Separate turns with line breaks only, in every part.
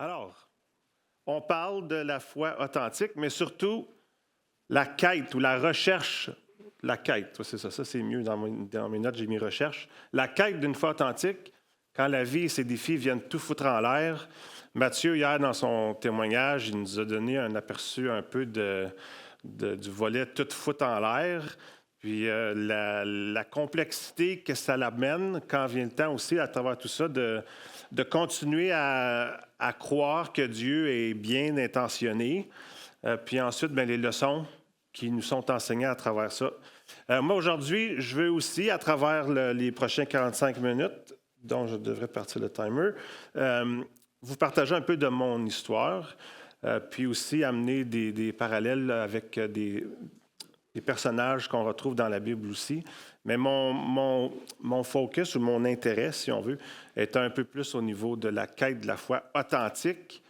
Alors, on parle de la foi authentique, mais surtout la quête ou la recherche. La quête, c'est ça c'est mieux dans mes notes, j'ai mis recherche. La quête d'une foi authentique, quand la vie et ses défis viennent tout foutre en l'air. Matthieu, hier, dans son témoignage, il nous a donné un aperçu un peu du volet tout foutre en l'air. Puis la complexité que ça l'amène quand vient le temps aussi, à travers tout ça, de continuer à croire que Dieu est bien intentionné. Puis ensuite, bien, les leçons qui nous sont enseignées à travers ça. Moi, aujourd'hui, je veux aussi, à travers les prochains 45 minutes, dont je devrais partir le timer, vous partager un peu de mon histoire, puis aussi amener des parallèles avec des personnages qu'on retrouve dans la Bible aussi. Mais mon focus ou mon intérêt, si on veut, est un peu plus au niveau de la quête de la foi authentique.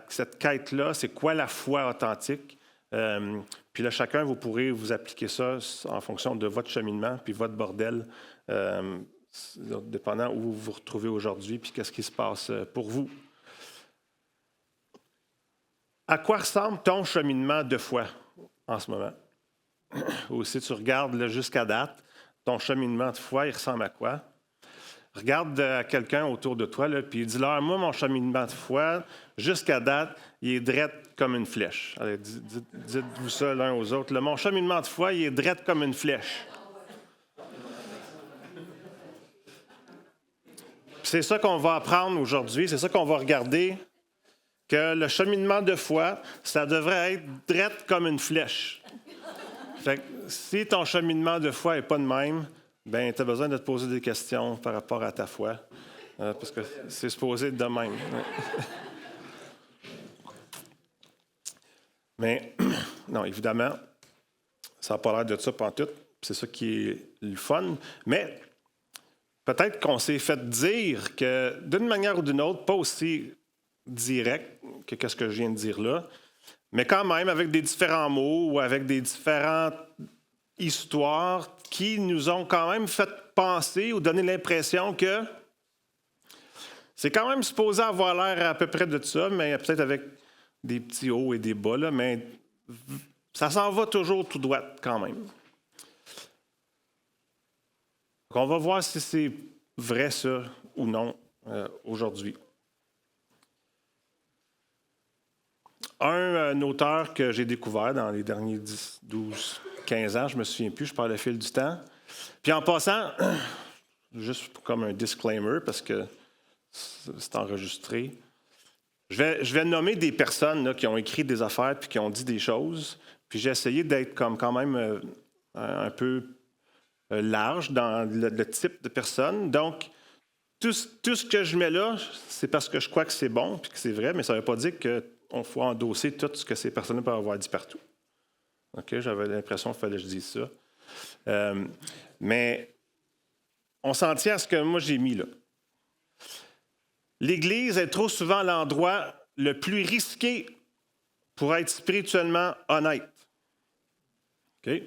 Cette quête-là, c'est quoi la foi authentique? Puis là, chacun, vous pourrez vous appliquer ça en fonction de votre cheminement puis votre bordel, dépendant où vous vous retrouvez aujourd'hui puis qu'est-ce qui se passe pour vous. À quoi ressemble ton cheminement de foi en ce moment? Ou si tu regardes là, jusqu'à date, ton cheminement de foi, il ressemble à quoi? Regarde quelqu'un autour de toi, là, puis dis-leur, moi, mon cheminement de foi, jusqu'à date, il est drette comme une flèche. Allez, dites-vous ça l'un aux autres. Là, mon cheminement de foi, il est drette comme une flèche. C'est ça qu'on va apprendre aujourd'hui, c'est ça qu'on va regarder, que le cheminement de foi, ça devrait être drette comme une flèche. Fait que si ton cheminement de foi n'est pas de même, bien, tu as besoin de te poser des questions par rapport à ta foi, parce que c'est supposé être de même. Mais, non, évidemment, ça n'a pas l'air de ça pantoute. C'est ça qui est le fun. Mais peut-être qu'on s'est fait dire que, d'une manière ou d'une autre, pas aussi direct que ce que je viens de dire là, mais quand même avec des différents mots ou avec des différentes histoires qui nous ont quand même fait penser ou donner l'impression que c'est quand même supposé avoir l'air à peu près de ça, mais peut-être avec des petits hauts et des bas, là, mais ça s'en va toujours tout droit quand même. Donc on va voir si c'est vrai ça ou non aujourd'hui. Un auteur que j'ai découvert dans les derniers 10, 12, 15 ans, je ne me souviens plus, je parle au fil du temps. Puis en passant, juste comme un disclaimer, parce que c'est enregistré, je vais nommer des personnes là, qui ont écrit des affaires puis qui ont dit des choses. Puis j'ai essayé d'être quand même un peu large dans le type de personne. Donc, tout ce que je mets là, c'est parce que je crois que c'est bon puis que c'est vrai, mais ça ne veut pas dire qu'on faut endosser tout ce que ces personnes peuvent avoir dit partout. OK? J'avais l'impression qu'il fallait que je dise ça. Mais on s'en tient à ce que moi j'ai mis là. L'Église est trop souvent l'endroit le plus risqué pour être spirituellement honnête. OK?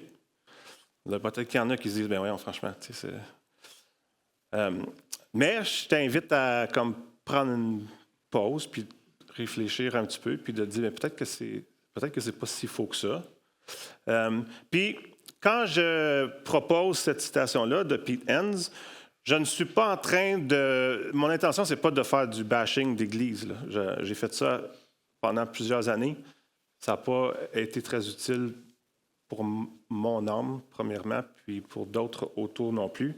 Là, peut-être qu'il y en a qui se disent, bien voyons, franchement, tu sais, c'est... mais je t'invite à comme, prendre une pause, puis réfléchir un petit peu, puis de dire, bien, peut-être que c'est pas si faux que ça. Puis, quand je propose cette citation-là de Pete Enns, je ne suis pas en train de... Mon intention, ce n'est pas de faire du bashing d'Église. J'ai fait ça pendant plusieurs années. Ça n'a pas été très utile pour mon âme, premièrement, puis pour d'autres autour non plus.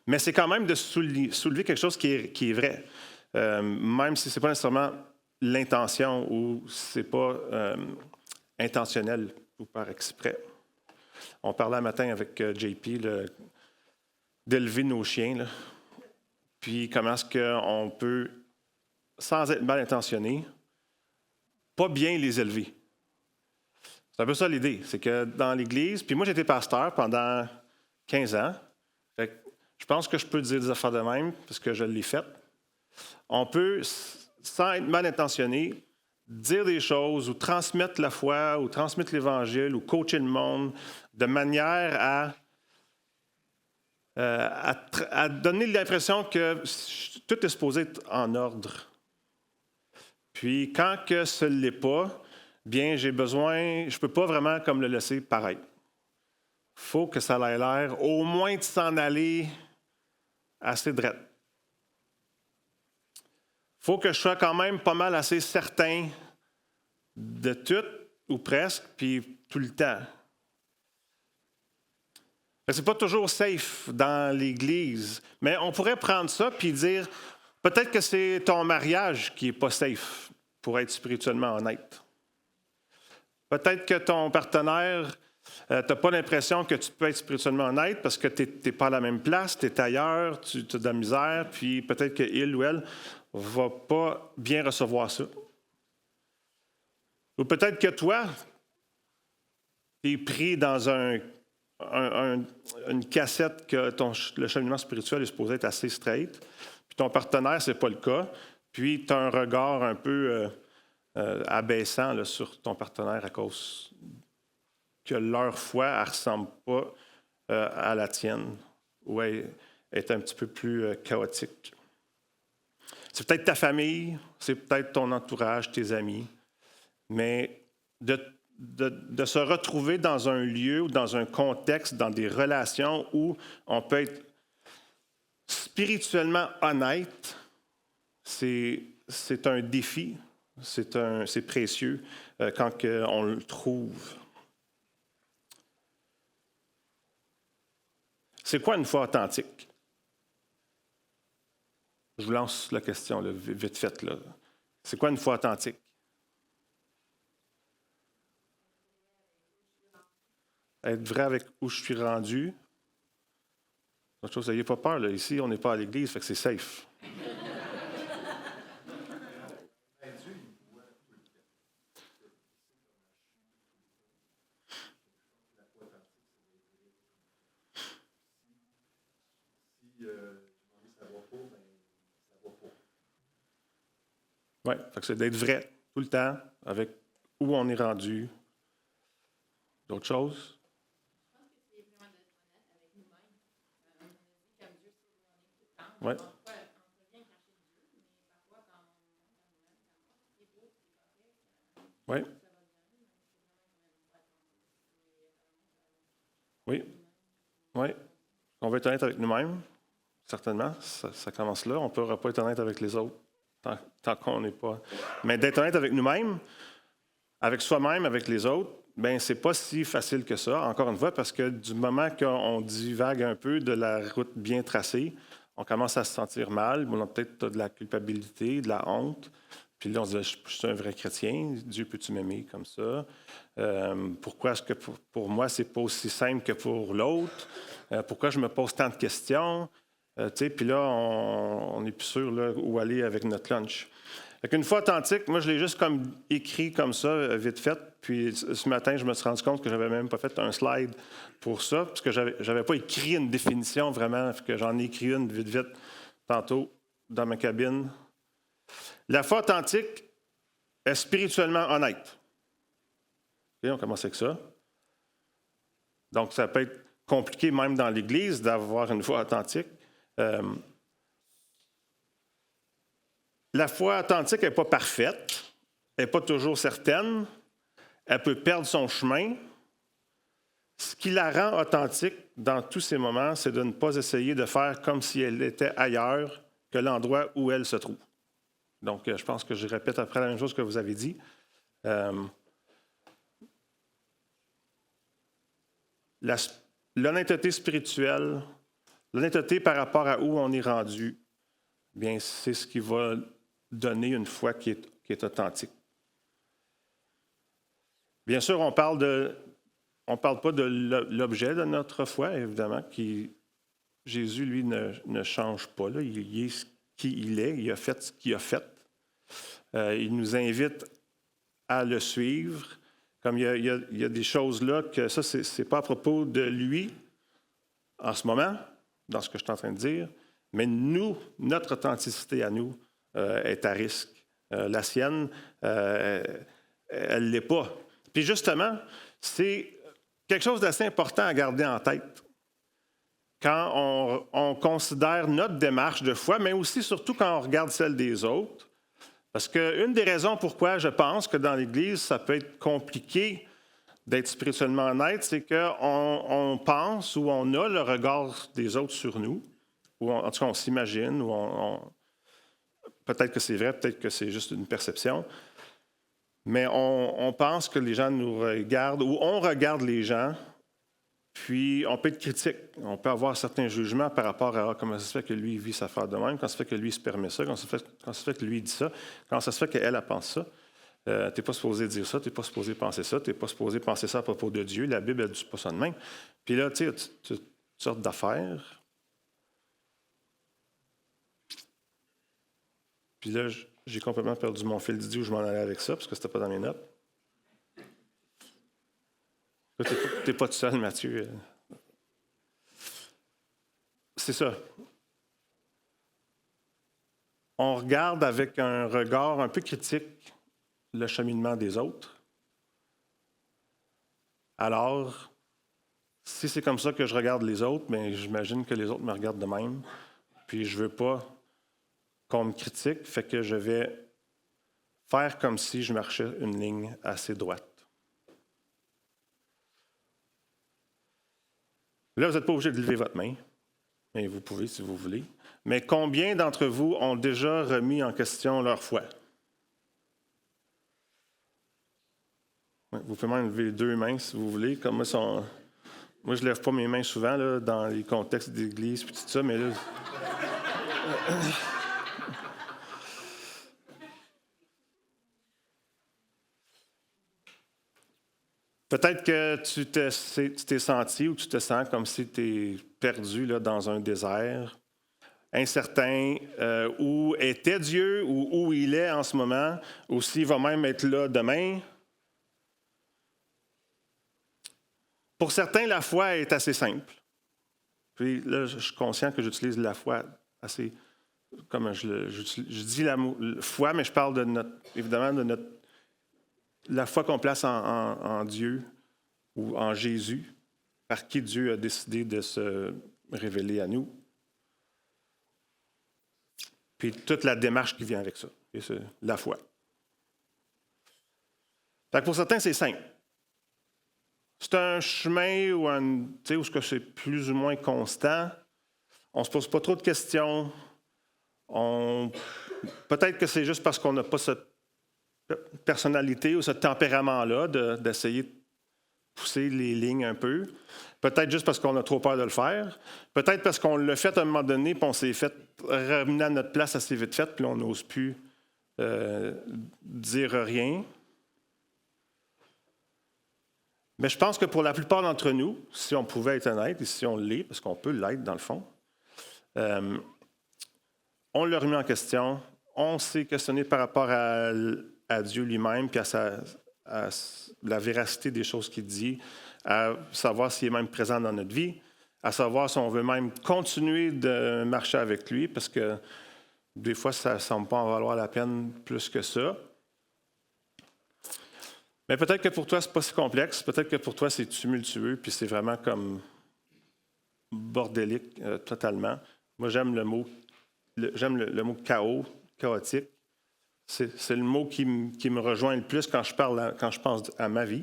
Mais c'est quand même de soulever quelque chose qui est vrai, même si ce n'est pas nécessairement l'intention ou ce n'est pas intentionnel ou par exprès. On parlait un matin avec JP d'élever nos chiens, là. Puis comment est-ce qu'on peut, sans être mal intentionné, pas bien les élever. C'est un peu ça l'idée, c'est que dans l'Église, puis moi j'étais pasteur pendant 15 ans, fait que je pense que je peux dire des affaires de même, parce que je l'ai fait. On peut, sans être mal intentionné, dire des choses ou transmettre la foi ou transmettre l'Évangile ou coacher le monde de manière à donner l'impression que tout est supposé être en ordre. Puis quand que ce ne l'est pas, bien, je ne peux pas vraiment comme le laisser paraître. Il faut que ça ait l'air au moins de s'en aller assez drette. Il faut que je sois quand même pas mal assez certain de tout, ou presque, puis tout le temps. Ce n'est pas toujours safe dans l'Église, mais on pourrait prendre ça puis dire, peut-être que c'est ton mariage qui n'est pas safe, pour être spirituellement honnête. Peut-être que ton partenaire, tu n'as pas l'impression que tu peux être spirituellement honnête parce que tu n'es pas à la même place, tu es ailleurs, tu as de la misère, puis peut-être qu'il ou elle ne va pas bien recevoir ça. Ou peut-être que toi, tu es pris dans une cassette que le cheminement spirituel est supposé être assez straight, puis ton partenaire, ce n'est pas le cas, puis tu as un regard un peu abaissant là, sur ton partenaire à cause que leur foi ne ressemble pas à la tienne, ou elle est un petit peu plus chaotique. C'est peut-être ta famille, c'est peut-être ton entourage, tes amis, mais de se retrouver dans un lieu ou dans un contexte, dans des relations où on peut être spirituellement honnête, c'est un défi, c'est précieux quand on le trouve. C'est quoi une foi authentique? Je vous lance la question, là, vite fait. Là. C'est quoi une foi authentique? Être vrai avec où je suis rendu. Autre chose, n'ayez pas peur. Là. Ici, on n'est pas à l'église, fait que c'est safe. Oui, c'est d'être vrai tout le temps avec où on est rendu. D'autres choses? Oui. Oui. Oui. Oui. On va être honnête avec nous-mêmes, certainement. Ça commence là. On ne pourra pas être honnête avec les autres tant qu'on n'est pas. Mais d'être honnête avec nous-mêmes, avec soi-même, avec les autres, bien, c'est pas si facile que ça, encore une fois, parce que du moment qu'on divague un peu de la route bien tracée, on commence à se sentir mal, on a peut-être de la culpabilité, de la honte. Puis là, on se dit, je suis un vrai chrétien, Dieu peut-tu m'aimer comme ça? Pourquoi est-ce que pour moi, c'est pas aussi simple que pour l'autre? Pourquoi je me pose tant de questions? Puis là, on n'est plus sûr là, où aller avec notre lunch. Une foi authentique, moi, je l'ai juste comme écrit comme ça, vite fait. Puis ce matin, je me suis rendu compte que je n'avais même pas fait un slide pour ça, parce que je n'avais pas écrit une définition vraiment, que j'en ai écrit une vite, tantôt, dans ma cabine. La foi authentique est spirituellement honnête. Okay, on commence avec ça. Donc, ça peut être compliqué même dans l'Église d'avoir une foi authentique. La foi authentique n'est pas parfaite, elle n'est pas toujours certaine, elle peut perdre son chemin. Ce qui la rend authentique dans tous ces moments, c'est de ne pas essayer de faire comme si elle était ailleurs que l'endroit où elle se trouve. Donc, je pense que je répète après la même chose que vous avez dit. L'honnêteté spirituelle, l'honnêteté par rapport à où on est rendu, bien, c'est ce qui va donner une foi qui est authentique. Bien sûr, on parle pas de l'objet de notre foi, évidemment, qui Jésus, lui, ne change pas. Là. Il est ce qu'il est, il a fait ce qu'il a fait. Il nous invite à le suivre. Comme il y a des choses là que ça, ce n'est pas à propos de lui en ce moment, dans ce que je suis en train de dire, mais nous, notre authenticité à nous est à risque. La sienne, elle ne l'est pas. Puis justement, c'est quelque chose d'assez important à garder en tête quand on considère notre démarche de foi, mais aussi surtout quand on regarde celle des autres. Parce qu'une des raisons pourquoi je pense que dans l'Église, ça peut être compliqué d'être spirituellement honnête, c'est qu'on pense ou on a le regard des autres sur nous, ou en tout cas on s'imagine, ou peut-être que c'est vrai, peut-être que c'est juste une perception, mais on pense que les gens nous regardent, ou on regarde les gens, puis on peut être critique, on peut avoir certains jugements par rapport à comment ça se fait que lui vit sa affaire de même, quand ça se fait que lui se permet ça, quand ça se fait que lui dit ça, quand ça se fait qu'elle pense ça. Tu n'es pas supposé dire ça, tu n'es pas supposé penser ça, tu n'es pas supposé penser ça à propos de Dieu. La Bible, elle ne dit pas ça de même. Puis là, tu sais, toutes sortes d'affaires. Puis là, j'ai complètement perdu mon fil d'idée où je m'en allais avec ça, parce que c'était pas dans mes notes. Tu n'es pas tout seul, Mathieu. C'est ça. On regarde avec un regard un peu critique le cheminement des autres. Alors, si c'est comme ça que je regarde les autres, bien, j'imagine que les autres me regardent de même. Puis je ne veux pas qu'on me critique, fait que je vais faire comme si je marchais une ligne assez droite. Là, vous n'êtes pas obligé de lever votre main, mais vous pouvez si vous voulez. Mais combien d'entre vous ont déjà remis en question leur foi? Vous pouvez même lever 2 mains si vous voulez. Comme moi, je ne lève pas mes mains souvent là, dans les contextes d'église et tout ça, mais là. Peut-être que tu t'es senti ou tu te sens comme si tu es perdu là, dans un désert, incertain, où était Dieu ou où il est en ce moment, ou s'il va même être là demain. Pour certains, la foi est assez simple. Puis là, je suis conscient que j'utilise la foi assez, comme je dis la foi, mais je parle évidemment de la foi qu'on place en Dieu ou en Jésus, par qui Dieu a décidé de se révéler à nous. Puis toute la démarche qui vient avec ça, et c'est la foi. Fait que pour certains, c'est simple. C'est un chemin où c'est plus ou moins constant. On ne se pose pas trop de questions. Peut-être que c'est juste parce qu'on n'a pas cette personnalité ou ce tempérament-là d'essayer de pousser les lignes un peu. Peut-être juste parce qu'on a trop peur de le faire. Peut-être parce qu'on l'a fait à un moment donné, puis on s'est fait ramener à notre place assez vite fait, puis on n'ose plus dire rien. Mais je pense que pour la plupart d'entre nous, si on pouvait être honnête, et si on l'est, parce qu'on peut l'être dans le fond, on l'a remis en question, on s'est questionné par rapport à Dieu lui-même, puis à la véracité des choses qu'il dit, à savoir s'il est même présent dans notre vie, à savoir si on veut même continuer de marcher avec lui, parce que des fois, ça ne semble pas en valoir la peine plus que ça. Mais peut-être que pour toi, ce n'est pas si complexe. Peut-être que pour toi, c'est tumultueux, puis c'est vraiment comme bordélique totalement. Moi, j'aime le mot chaos, chaotique. C'est le mot qui me rejoint le plus quand je pense à ma vie.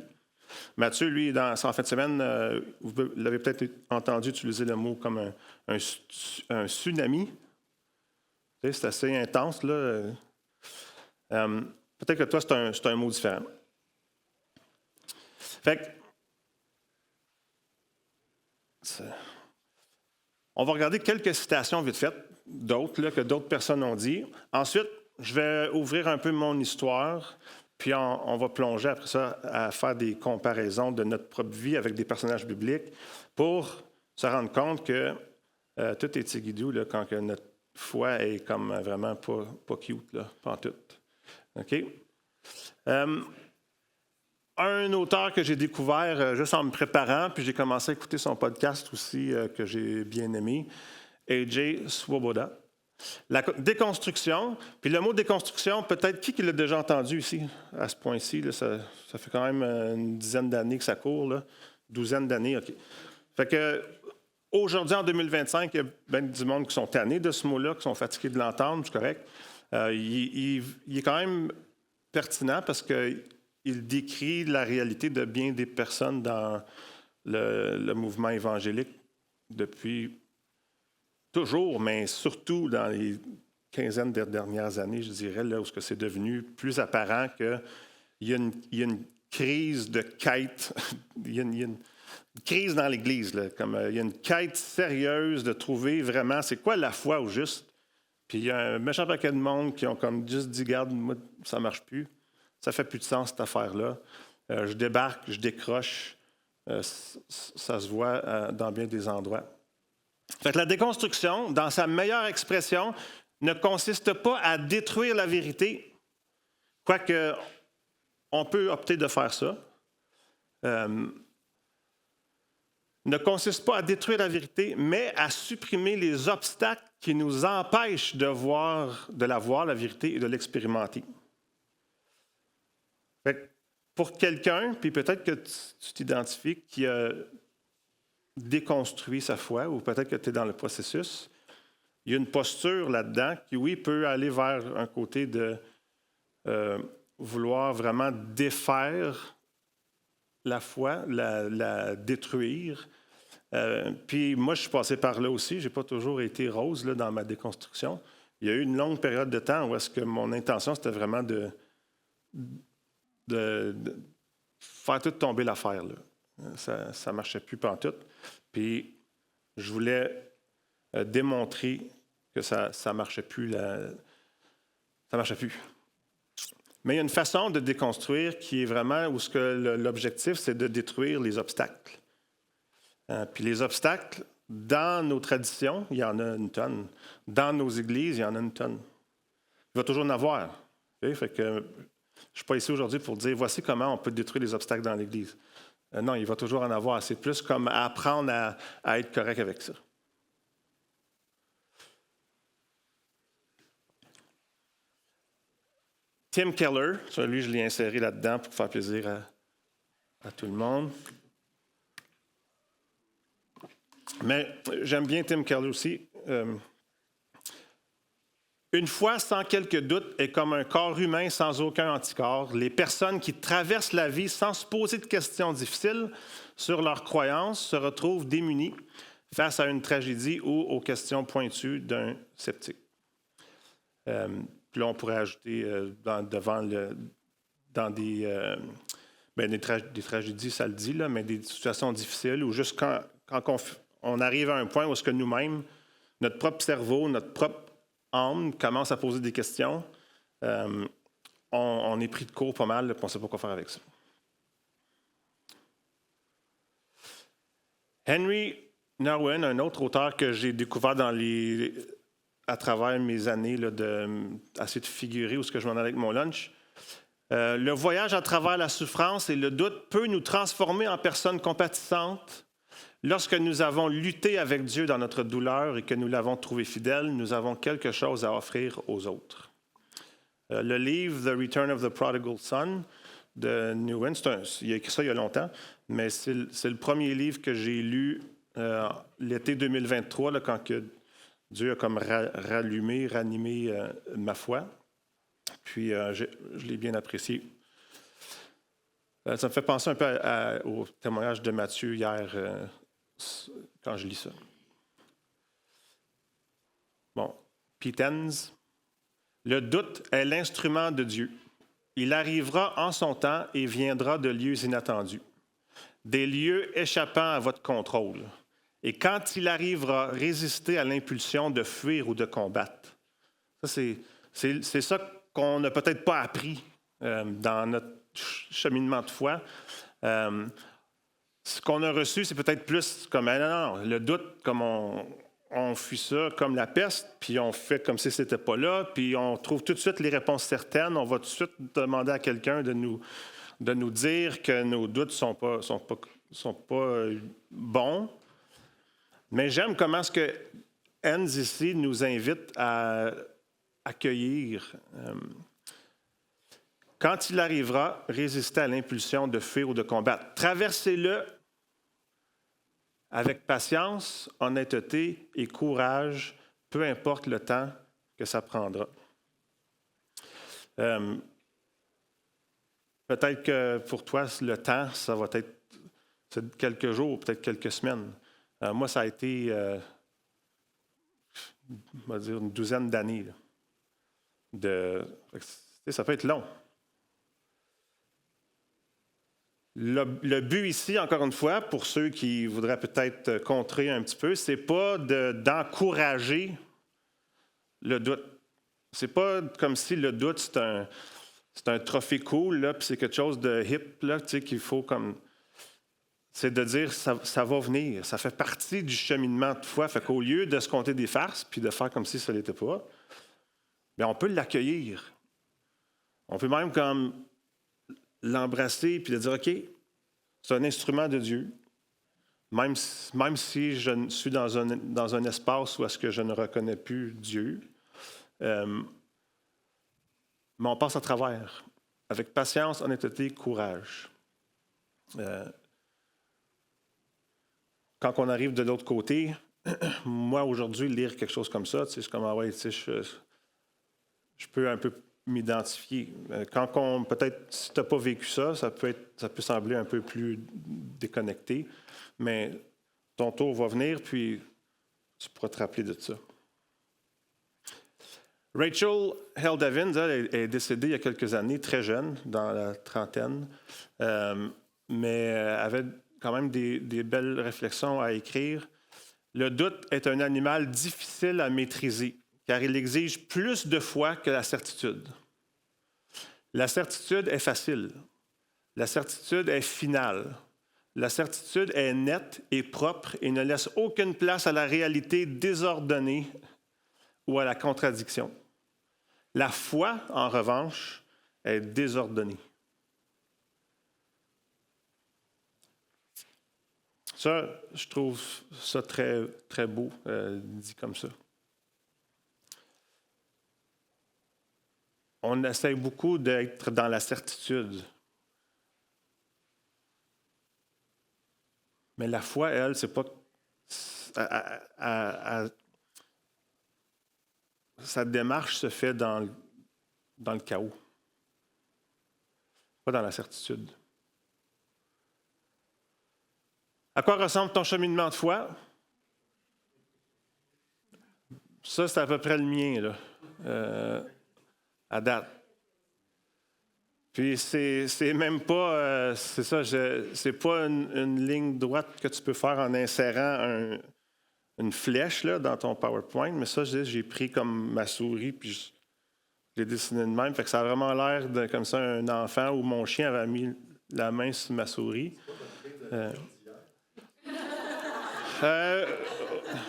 Mathieu, lui, en fin de semaine, vous l'avez peut-être entendu utiliser le mot comme un tsunami. C'est assez intense, là. Peut-être que toi, c'est un mot différent. Fait que, on va regarder quelques citations vite faites, d'autres que d'autres personnes ont dit. Ensuite, je vais ouvrir un peu mon histoire, puis on va plonger après ça à faire des comparaisons de notre propre vie avec des personnages bibliques pour se rendre compte que tout est tigidou là, quand que notre foi est comme vraiment pas cute, là, pas en tout. OK? Un auteur que j'ai découvert juste en me préparant, puis j'ai commencé à écouter son podcast aussi que j'ai bien aimé, A.J. Swoboda. La déconstruction, puis le mot déconstruction, peut-être qui l'a déjà entendu ici, à ce point-ci, là, ça fait quand même une dizaine d'années que ça court, là, douzaine d'années, OK. Fait que aujourd'hui, en 2025, il y a bien du monde qui sont tannés de ce mot-là, qui sont fatigués de l'entendre, c'est correct. Il est quand même pertinent parce qu'il décrit la réalité de bien des personnes dans le mouvement évangélique depuis toujours, mais surtout dans les quinzaine des dernières années, je dirais, là où c'est devenu plus apparent qu'il y a une crise de quête, il y a une crise dans l'Église, là, comme il y a une quête sérieuse de trouver vraiment c'est quoi la foi au juste. Puis il y a un méchant paquet de monde qui ont comme juste dit, garde, moi, ça ne marche plus, ça ne fait plus de sens cette affaire-là. Je débarque, je décroche, ça se voit dans bien des endroits. Fait que la déconstruction, dans sa meilleure expression, ne consiste pas à détruire la vérité, quoique on peut opter de faire ça. Ne consiste pas à détruire la vérité, mais à supprimer les obstacles qui nous empêchent de la voir, la vérité, et de l'expérimenter. Fait que pour quelqu'un, puis peut-être que tu t'identifies, qui a déconstruit sa foi, ou peut-être que tu es dans le processus, il y a une posture là-dedans qui, oui, peut aller vers un côté de vouloir vraiment défaire la foi, la détruire. Puis moi, je suis passé par là aussi. Je n'ai pas toujours été rose là, dans ma déconstruction. Il y a eu une longue période de temps où est-ce que mon intention, c'était vraiment de faire tout tomber l'affaire. Là. Ça ne marchait plus pantoute. Puis je voulais démontrer que ça ne marchait plus. Ça marchait plus. Mais il y a une façon de déconstruire qui est vraiment où l'objectif, c'est de détruire les obstacles. Puis les obstacles, dans nos traditions, il y en a une tonne. Dans nos églises, il y en a une tonne. Il va toujours en avoir. Okay? Fait que, je ne suis pas ici aujourd'hui pour dire voici comment on peut détruire les obstacles dans l'Église. Non, il va toujours en avoir. C'est plus comme apprendre à être correct avec ça. Tim Keller, lui, je l'ai inséré là-dedans pour faire plaisir à tout le monde. Mais j'aime bien Tim Keller aussi. Une foi sans quelque doute est comme un corps humain sans aucun anticorps. Les personnes qui traversent la vie sans se poser de questions difficiles sur leurs croyances se retrouvent démunies face à une tragédie ou aux questions pointues d'un sceptique. Puis là, on pourrait ajouter dans des tragédies, ça le dit, là, mais des situations difficiles ou juste quand on arrive à un point où est-ce que nous-mêmes, notre propre cerveau, notre propre âme commence à poser des questions, on est pris de court pas mal, puis on ne sait pas quoi faire avec ça. Henry Nouwen, un autre auteur que j'ai découvert à travers mes années là, d'essayer de figurer où est-ce que je m'en allais avec mon lunch. Le voyage à travers la souffrance et le doute peut nous transformer en personnes compatissantes. Lorsque nous avons lutté avec Dieu dans notre douleur et que nous l'avons trouvé fidèle, nous avons quelque chose à offrir aux autres. Le livre « The Return of the Prodigal Son » de Nouwen, il a écrit ça il y a longtemps, mais c'est le premier livre que j'ai lu l'été 2023, là, quand Dieu a comme ranimé ma foi. Puis je l'ai bien apprécié. Ça me fait penser un peu au témoignage de Matthieu hier, quand je lis ça. Bon, Pitens. Le doute est l'instrument de Dieu. Il arrivera en son temps et viendra de lieux inattendus, des lieux échappant à votre contrôle. Et quand il arrivera, résister à l'impulsion de fuir ou de combattre. Ça, c'est ça qu'on n'a peut-être pas appris dans notre cheminement de foi. Ce qu'on a reçu, c'est peut-être plus comme non, le doute, comme on fuit ça comme la peste, puis on fait comme si c'était pas là, puis on trouve tout de suite les réponses certaines. On va tout de suite demander à quelqu'un de nous dire que nos doutes sont pas bons. Mais j'aime comment ce que Enns ici nous invite à accueillir. Quand il arrivera, résister à l'impulsion de fuir ou de combattre. Traversez-le avec patience, honnêteté et courage, peu importe le temps que ça prendra. Peut-être que pour toi, le temps, ça va être quelques jours, peut-être quelques semaines. Moi, ça a été, on va dire, une douzaine d'années. Ça peut être long. Le but ici, encore une fois, pour ceux qui voudraient peut-être contrer un petit peu, c'est pas d'encourager le doute. C'est pas comme si le doute, c'est un trophée cool, là, puis c'est quelque chose de hip, là, qu'il faut comme... C'est de dire, ça va venir, ça fait partie du cheminement de foi. Fait qu'au lieu de se compter des farces, puis de faire comme si ça ne l'était pas, bien, on peut l'accueillir. On peut même comme l'embrasser, puis de dire, OK, c'est un instrument de Dieu. Même si je suis dans un espace où est-ce que je ne reconnais plus Dieu, mais on passe à travers, avec patience, honnêteté, courage. Quand on arrive de l'autre côté, moi, aujourd'hui, lire quelque chose comme ça, c'est comme, ah ouais, je peux un peu m'identifier. Peut-être, si tu n'as pas vécu ça, ça peut sembler un peu plus déconnecté, mais ton tour va venir, puis tu pourras te rappeler de ça. Rachel Held Evans, elle est décédée il y a quelques années, très jeune, dans la trentaine, mais elle avait quand même des belles réflexions à écrire. Le doute est un animal difficile à maîtriser, car il exige plus de foi que la certitude. La certitude est facile. La certitude est finale. La certitude est nette et propre et ne laisse aucune place à la réalité désordonnée ou à la contradiction. La foi, en revanche, est désordonnée. Ça, je trouve ça très, très beau, dit comme ça. On essaie beaucoup d'être dans la certitude. Mais la foi, elle, c'est pas... sa démarche se fait dans le chaos, pas dans la certitude. À quoi ressemble ton cheminement de foi? Ça, c'est à peu près le mien, là, à date. Puis c'est même pas, c'est ça, c'est pas une ligne droite que tu peux faire en insérant une flèche là, dans ton PowerPoint, mais ça, j'ai pris comme ma souris, puis je l'ai dessiné de même. Fait que ça a vraiment l'air de comme ça un enfant où mon chien avait mis la main sur ma souris.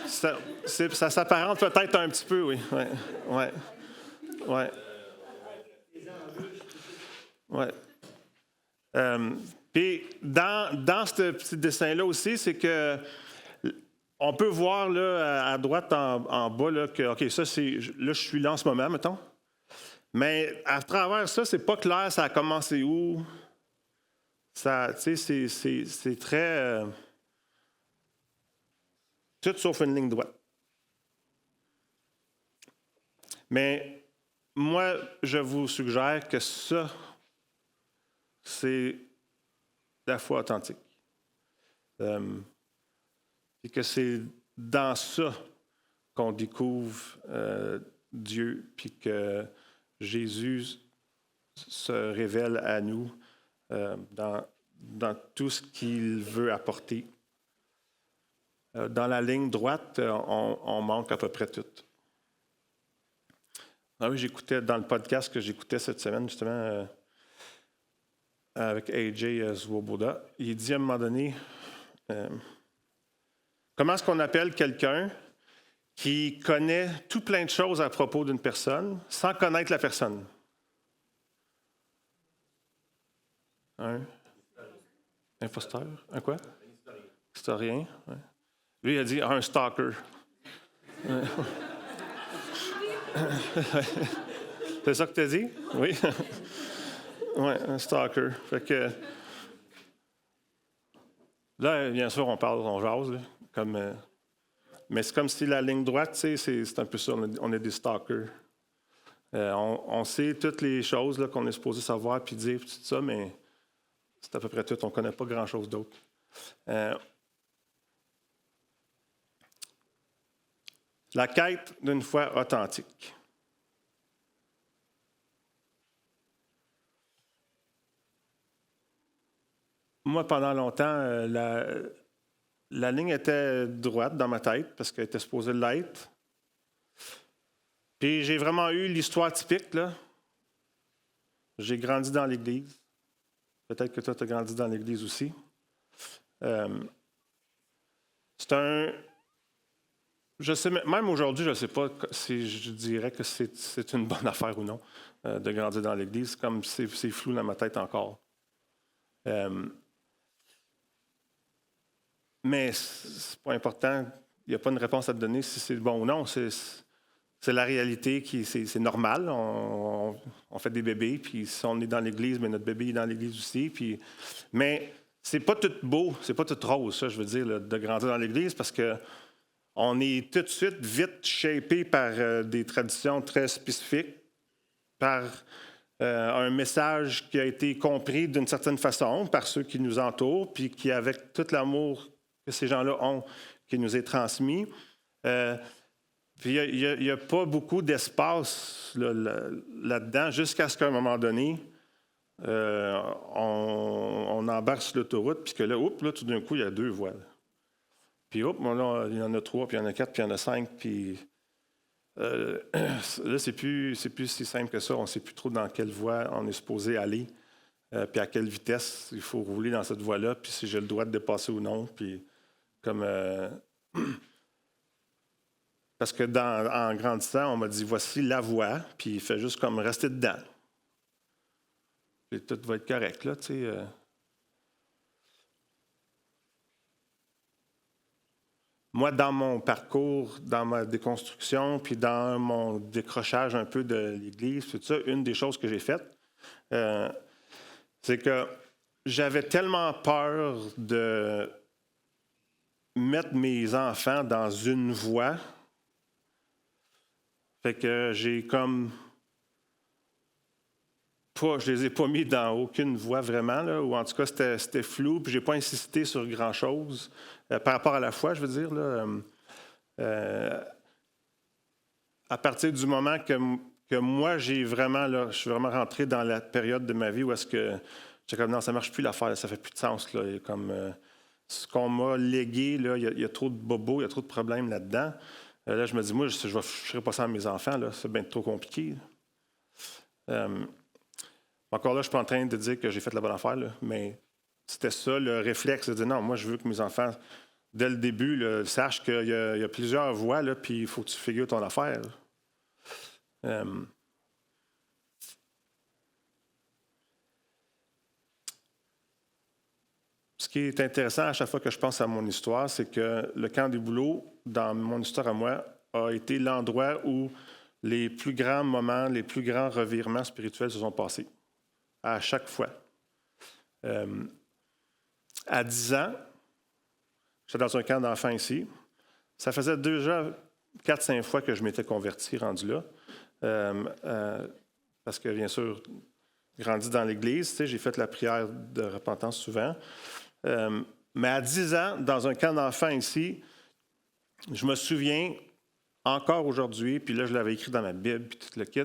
Ça s'apparente peut-être un petit peu, oui. Ouais. Puis dans ce petit dessin-là aussi, c'est que on peut voir là, à droite en bas là, que, OK, ça, là, je suis là en ce moment, mettons. Mais à travers ça, c'est pas clair, ça a commencé où. Ça, tu sais, c'est très... tout sauf une ligne droite. Mais moi, je vous suggère que ça, c'est la foi authentique. Et que c'est dans ça qu'on découvre Dieu, puis que Jésus se révèle à nous dans tout ce qu'il veut apporter. Dans la ligne droite, on manque à peu près tout. Ah oui, j'écoutais dans le podcast que j'écoutais cette semaine, justement, avec AJ Swoboda. Il dit à un moment donné, comment est-ce qu'on appelle quelqu'un qui connaît tout plein de choses à propos d'une personne sans connaître la personne? Un imposteur? Un quoi? Historien? Ouais. Lui, il a dit un stalker. C'est ça que tu as dit? Oui. Oui, un stalker. Fait que là, bien sûr, on parle, on jase, là, comme, mais c'est comme si la ligne droite, c'est un peu ça, on est des stalkers. On sait toutes les choses là, qu'on est supposé savoir puis dire, tout ça, mais c'est à peu près tout. On ne connaît pas grand-chose d'autre. La quête d'une foi authentique. Moi, pendant longtemps, la ligne était droite dans ma tête parce qu'elle était supposée l'être. Puis j'ai vraiment eu l'histoire typique, là. J'ai grandi dans l'Église. Peut-être que toi, tu as grandi dans l'Église aussi. C'est un... Je sais, même aujourd'hui, je ne sais pas si je dirais que c'est une bonne affaire ou non de grandir dans l'Église, comme c'est flou dans ma tête encore. Mais c'est pas important. Il n'y a pas une réponse à te donner si c'est bon ou non. C'est la réalité, c'est normal. On fait des bébés, puis si on est dans l'Église, mais notre bébé est dans l'Église aussi. Puis, mais c'est pas tout beau, c'est pas tout rose, ça, je veux dire, là, de grandir dans l'Église, parce que on est tout de suite vite shapé par des traditions très spécifiques, par un message qui a été compris d'une certaine façon par ceux qui nous entourent, puis qui, avec tout l'amour que ces gens-là ont, qui nous est transmis. Puis il n'y a pas beaucoup d'espace là-dedans, jusqu'à ce qu'à un moment donné, on embarque sur l'autoroute, puis que là, tout d'un coup, il y a 2 voies. Puis là, il y en a 3, puis il y en a 4, puis il y en a 5, puis là, c'est plus si simple que ça. On ne sait plus trop dans quelle voie on est supposé aller, puis à quelle vitesse il faut rouler dans cette voie-là, puis si j'ai le droit de dépasser ou non, puis comme... Parce que en grandissant, on m'a dit, voici la voie, puis il fait juste comme rester dedans. Puis tout va être correct, là, tu sais. Moi, dans mon parcours, dans ma déconstruction, puis dans mon décrochage un peu de l'Église, tout ça, une des choses que j'ai faites, c'est que j'avais tellement peur de mettre mes enfants dans une voie, fait que j'ai comme pas, je les ai pas mis dans aucune voie vraiment, là, ou en tout cas c'était flou, puis j'ai pas insisté sur grand-chose par rapport à la foi, je veux dire. Là, à partir du moment que moi, je suis vraiment rentré dans la période de ma vie où est-ce que j'étais comme non, ça marche plus l'affaire, ça fait plus de sens. Là, comme ce qu'on m'a légué, là, il y a trop de bobos, il y a trop de problèmes là-dedans. Là, je me dis, moi, je ne ferai pas ça à mes enfants, là, c'est bien trop compliqué. Encore là, je ne suis pas en train de dire que j'ai fait la bonne affaire, là, mais c'était ça le réflexe de dire non, moi, je veux que mes enfants, dès le début, là, sachent qu'il y a plusieurs voies, là, puis il faut que tu figures ton affaire. Ce qui est intéressant à chaque fois que je pense à mon histoire, c'est que le camp des bouleaux, dans mon histoire à moi, a été l'endroit où les plus grands moments, les plus grands revirements spirituels se sont passés. À chaque fois. À 10 ans, j'étais dans un camp d'enfants ici. Ça faisait déjà 4-5 fois que je m'étais converti, rendu là. Parce que, bien sûr, grandi dans l'Église, tu sais, j'ai fait la prière de repentance souvent. Mais à 10 ans, dans un camp d'enfants ici, je me souviens encore aujourd'hui, puis là, je l'avais écrit dans ma Bible, puis tout le kit,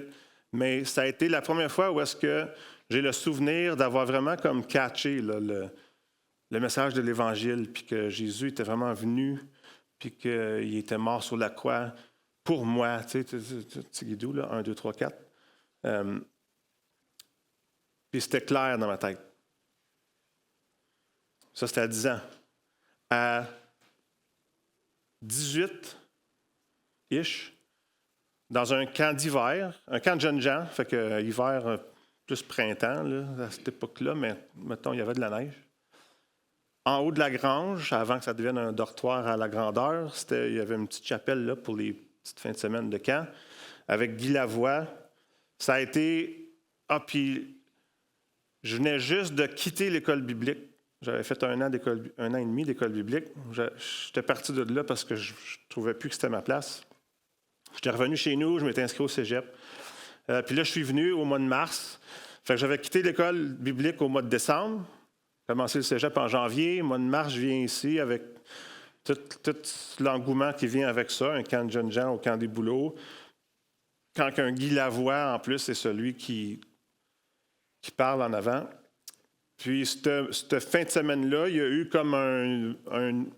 mais ça a été la première fois où est-ce que j'ai le souvenir d'avoir vraiment comme catché là, le message de l'Évangile, puis que Jésus était vraiment venu, puis qu'il était mort sur la croix pour moi. Tu sais, Guidou, là, 1, 2, 3, 4. Puis c'était clair dans ma tête. Ça, c'était à 10 ans. À 18-ish, dans un camp d'hiver, un camp de jeunes gens, fait que hiver plus printemps, là, à cette époque-là, mais mettons, il y avait de la neige. En haut de la grange, avant que ça devienne un dortoir à la grandeur, il y avait une petite chapelle là, pour les petites fins de semaine de camp, avec Guy Lavoie. Ça a été... puis je venais juste de quitter l'école biblique. J'avais fait 1 an et demi d'école biblique. J'étais parti de là parce que je ne trouvais plus que c'était ma place. J'étais revenu chez nous, je m'étais inscrit au cégep. Puis là, je suis venu au mois de mars. Fait que j'avais quitté l'école biblique au mois de décembre, commencé le cégep en janvier. Au mois de mars, je viens ici avec tout l'engouement qui vient avec ça, un camp de jeunes gens au camp des boulots. Quand un Guy Lavoie, en plus, c'est celui qui parle en avant. Puis, cette fin de semaine-là, il y a eu comme une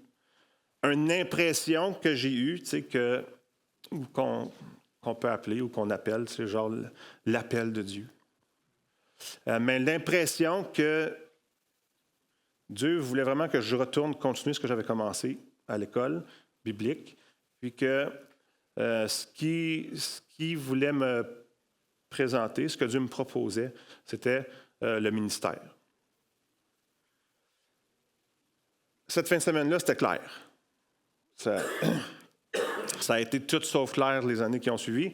impression que j'ai eue, tu sais, qu'on peut appeler ou qu'on appelle, c'est genre l'appel de Dieu. Mais l'impression que Dieu voulait vraiment que je retourne continuer ce que j'avais commencé à l'école biblique, puis que ce qui voulait me présenter, ce que Dieu me proposait, c'était le ministère. Cette fin de semaine-là, c'était clair. Ça a été tout sauf clair les années qui ont suivi,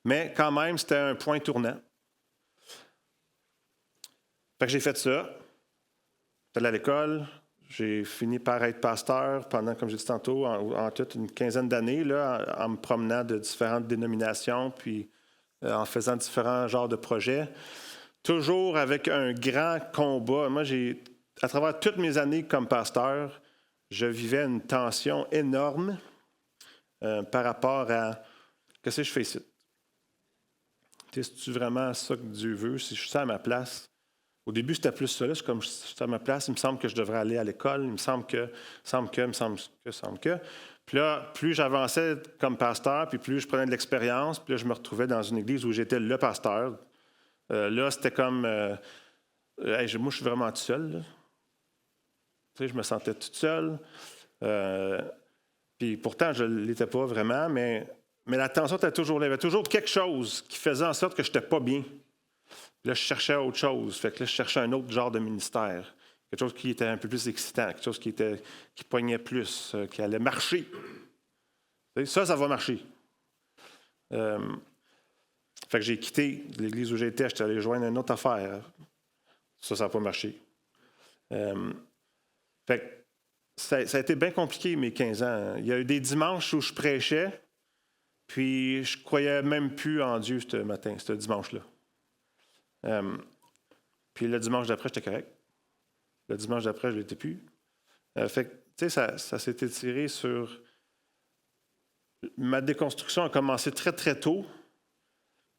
mais quand même, c'était un point tournant. Fait que j'ai fait ça. J'étais allé à l'école. J'ai fini par être pasteur pendant, comme j'ai dit tantôt, en toute une quinzaine d'années, là, en me promenant de différentes dénominations, puis en faisant différents genres de projets. Toujours avec un grand combat. Moi, à travers toutes mes années comme pasteur, je vivais une tension énorme par rapport à qu'est-ce que je fais ici. C'est-tu vraiment ça que Dieu veut? Si je suis à ma place? Au début, c'était plus ça. Là, c'est comme je suis à ma place, il me semble que je devrais aller à l'école, il me semble que. Puis là, plus j'avançais comme pasteur, puis plus je prenais de l'expérience, puis là, je me retrouvais dans une église où j'étais le pasteur. Là, c'était comme. Moi, je suis vraiment tout seul. Là. Tu sais, je me sentais tout seul. Puis pourtant, je ne l'étais pas vraiment, mais la tension était toujours là. Il y avait toujours quelque chose qui faisait en sorte que je n'étais pas bien. Là, je cherchais autre chose. Fait que là, je cherchais un autre genre de ministère. Quelque chose qui était un peu plus excitant, quelque chose qui poignait plus, qui allait marcher. Ça va marcher. Fait que j'ai quitté l'église où j'étais, j'étais allé joindre une autre affaire. Ça n'a pas marché. Fait que ça a été bien compliqué, mes 15 ans. Il y a eu des dimanches où je prêchais, puis je croyais même plus en Dieu ce dimanche-là. Puis le dimanche d'après, j'étais correct. Le dimanche d'après, je ne l'étais plus. Fait que, tu sais, ça s'est étiré sur... Ma déconstruction a commencé très, très tôt.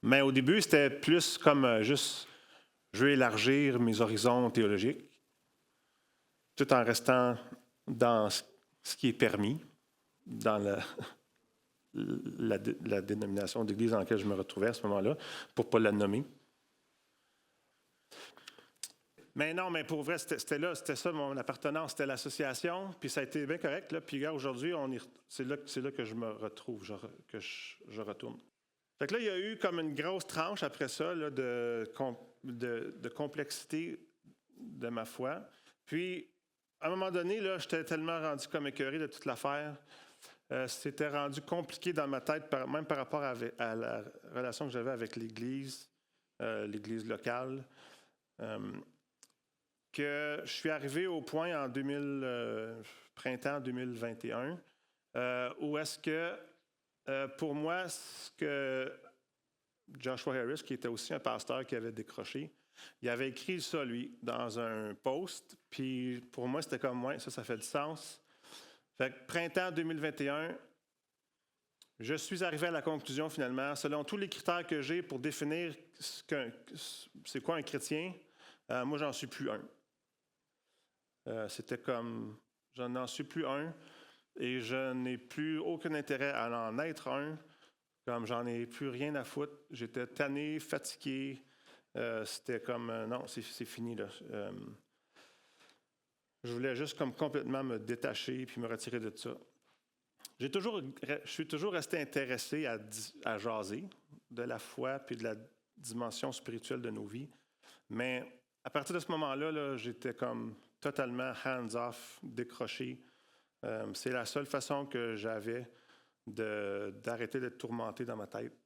Mais au début, c'était plus comme juste... Je veux élargir mes horizons théologiques, tout en restant dans ce qui est permis, dans la dénomination d'église dans laquelle je me retrouvais à ce moment-là, pour ne pas la nommer. Mais non, mais pour vrai, c'était ça mon appartenance, c'était l'association, puis ça a été bien correct. Là. Puis regarde, aujourd'hui, c'est là que je me retrouve, que je retourne. Fait que là, il y a eu comme une grosse tranche après ça là, de complexité de ma foi. Puis, à un moment donné, là, j'étais tellement rendu comme écœuré de toute l'affaire. C'était rendu compliqué dans ma tête, même par rapport à la relation que j'avais avec l'Église locale. Que je suis arrivé au point en printemps 2021 où est-ce que, pour moi, ce que Joshua Harris, qui était aussi un pasteur qui avait décroché, il avait écrit ça, lui, dans un post, puis pour moi, c'était comme, ouais, ça fait du sens. Fait que printemps 2021, je suis arrivé à la conclusion, finalement, selon tous les critères que j'ai pour définir c'est quoi un chrétien, moi, j'en suis plus un. C'était comme, je n'en suis plus un et je n'ai plus aucun intérêt à en être un, comme j'en ai plus rien à foutre. J'étais tanné, fatigué. C'était comme, non, c'est fini. Là. Je voulais juste comme complètement me détacher puis me retirer de ça. Je suis toujours resté intéressé à jaser de la foi puis de la dimension spirituelle de nos vies. Mais à partir de ce moment-là, là, j'étais comme totalement hands-off, décroché. C'est la seule façon que j'avais d'arrêter d'être tourmenté dans ma tête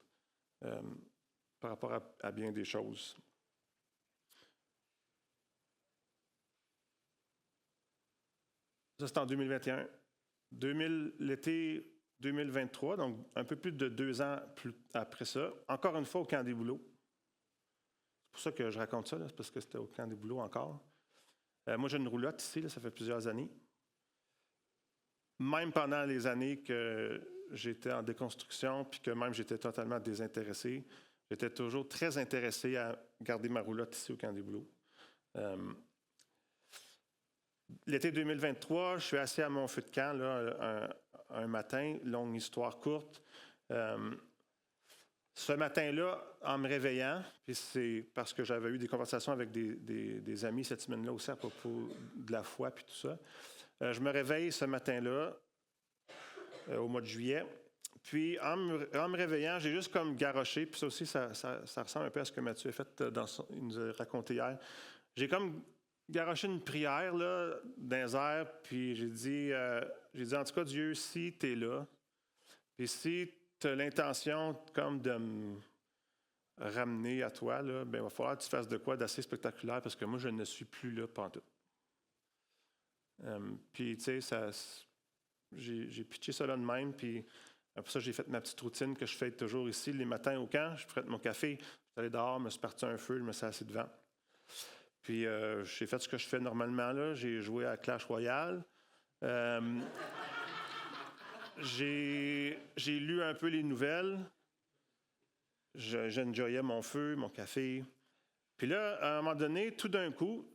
par rapport à bien des choses. Ça, c'est en 2021. L'été 2023, donc un peu plus de 2 ans après ça, encore une fois au camp des boulots. pour ça que je raconte ça, là, c'est parce que c'était au camp des boulots encore. Moi, j'ai une roulotte ici, là, ça fait plusieurs années. Même pendant les années que j'étais en déconstruction, puis que même j'étais totalement désintéressé, j'étais toujours très intéressé à garder ma roulotte ici au camp des boulots. L'été 2023, je suis assis à mon feu de camp là, un matin, longue histoire courte. Ce matin-là, en me réveillant, puis c'est parce que j'avais eu des conversations avec des amis cette semaine-là aussi à propos de la foi puis tout ça, je me réveille ce matin-là, au mois de juillet, puis en me réveillant, j'ai juste comme garoché, puis ça aussi, ça ressemble un peu à ce que Mathieu a fait, il nous a raconté hier. J'ai comme garoché une prière là, dans les airs, puis j'ai dit, en tout cas, Dieu, si tu es là, puis si tu as l'intention comme de me ramener à toi, là, ben, il va falloir que tu fasses de quoi d'assez spectaculaire parce que moi, je ne suis plus là pantoute. Puis, tu sais, j'ai pitché ça là de même, puis après ça, j'ai fait ma petite routine que je fais toujours ici, les matins au camp. Je prête mon café, je suis allé dehors, je me suis parti un feu, je me suis assis devant. Puis, j'ai fait ce que je fais normalement, là. J'ai joué à Clash Royale. J'ai lu un peu les nouvelles. J'enjoyais mon feu, mon café. Puis là, à un moment donné, tout d'un coup,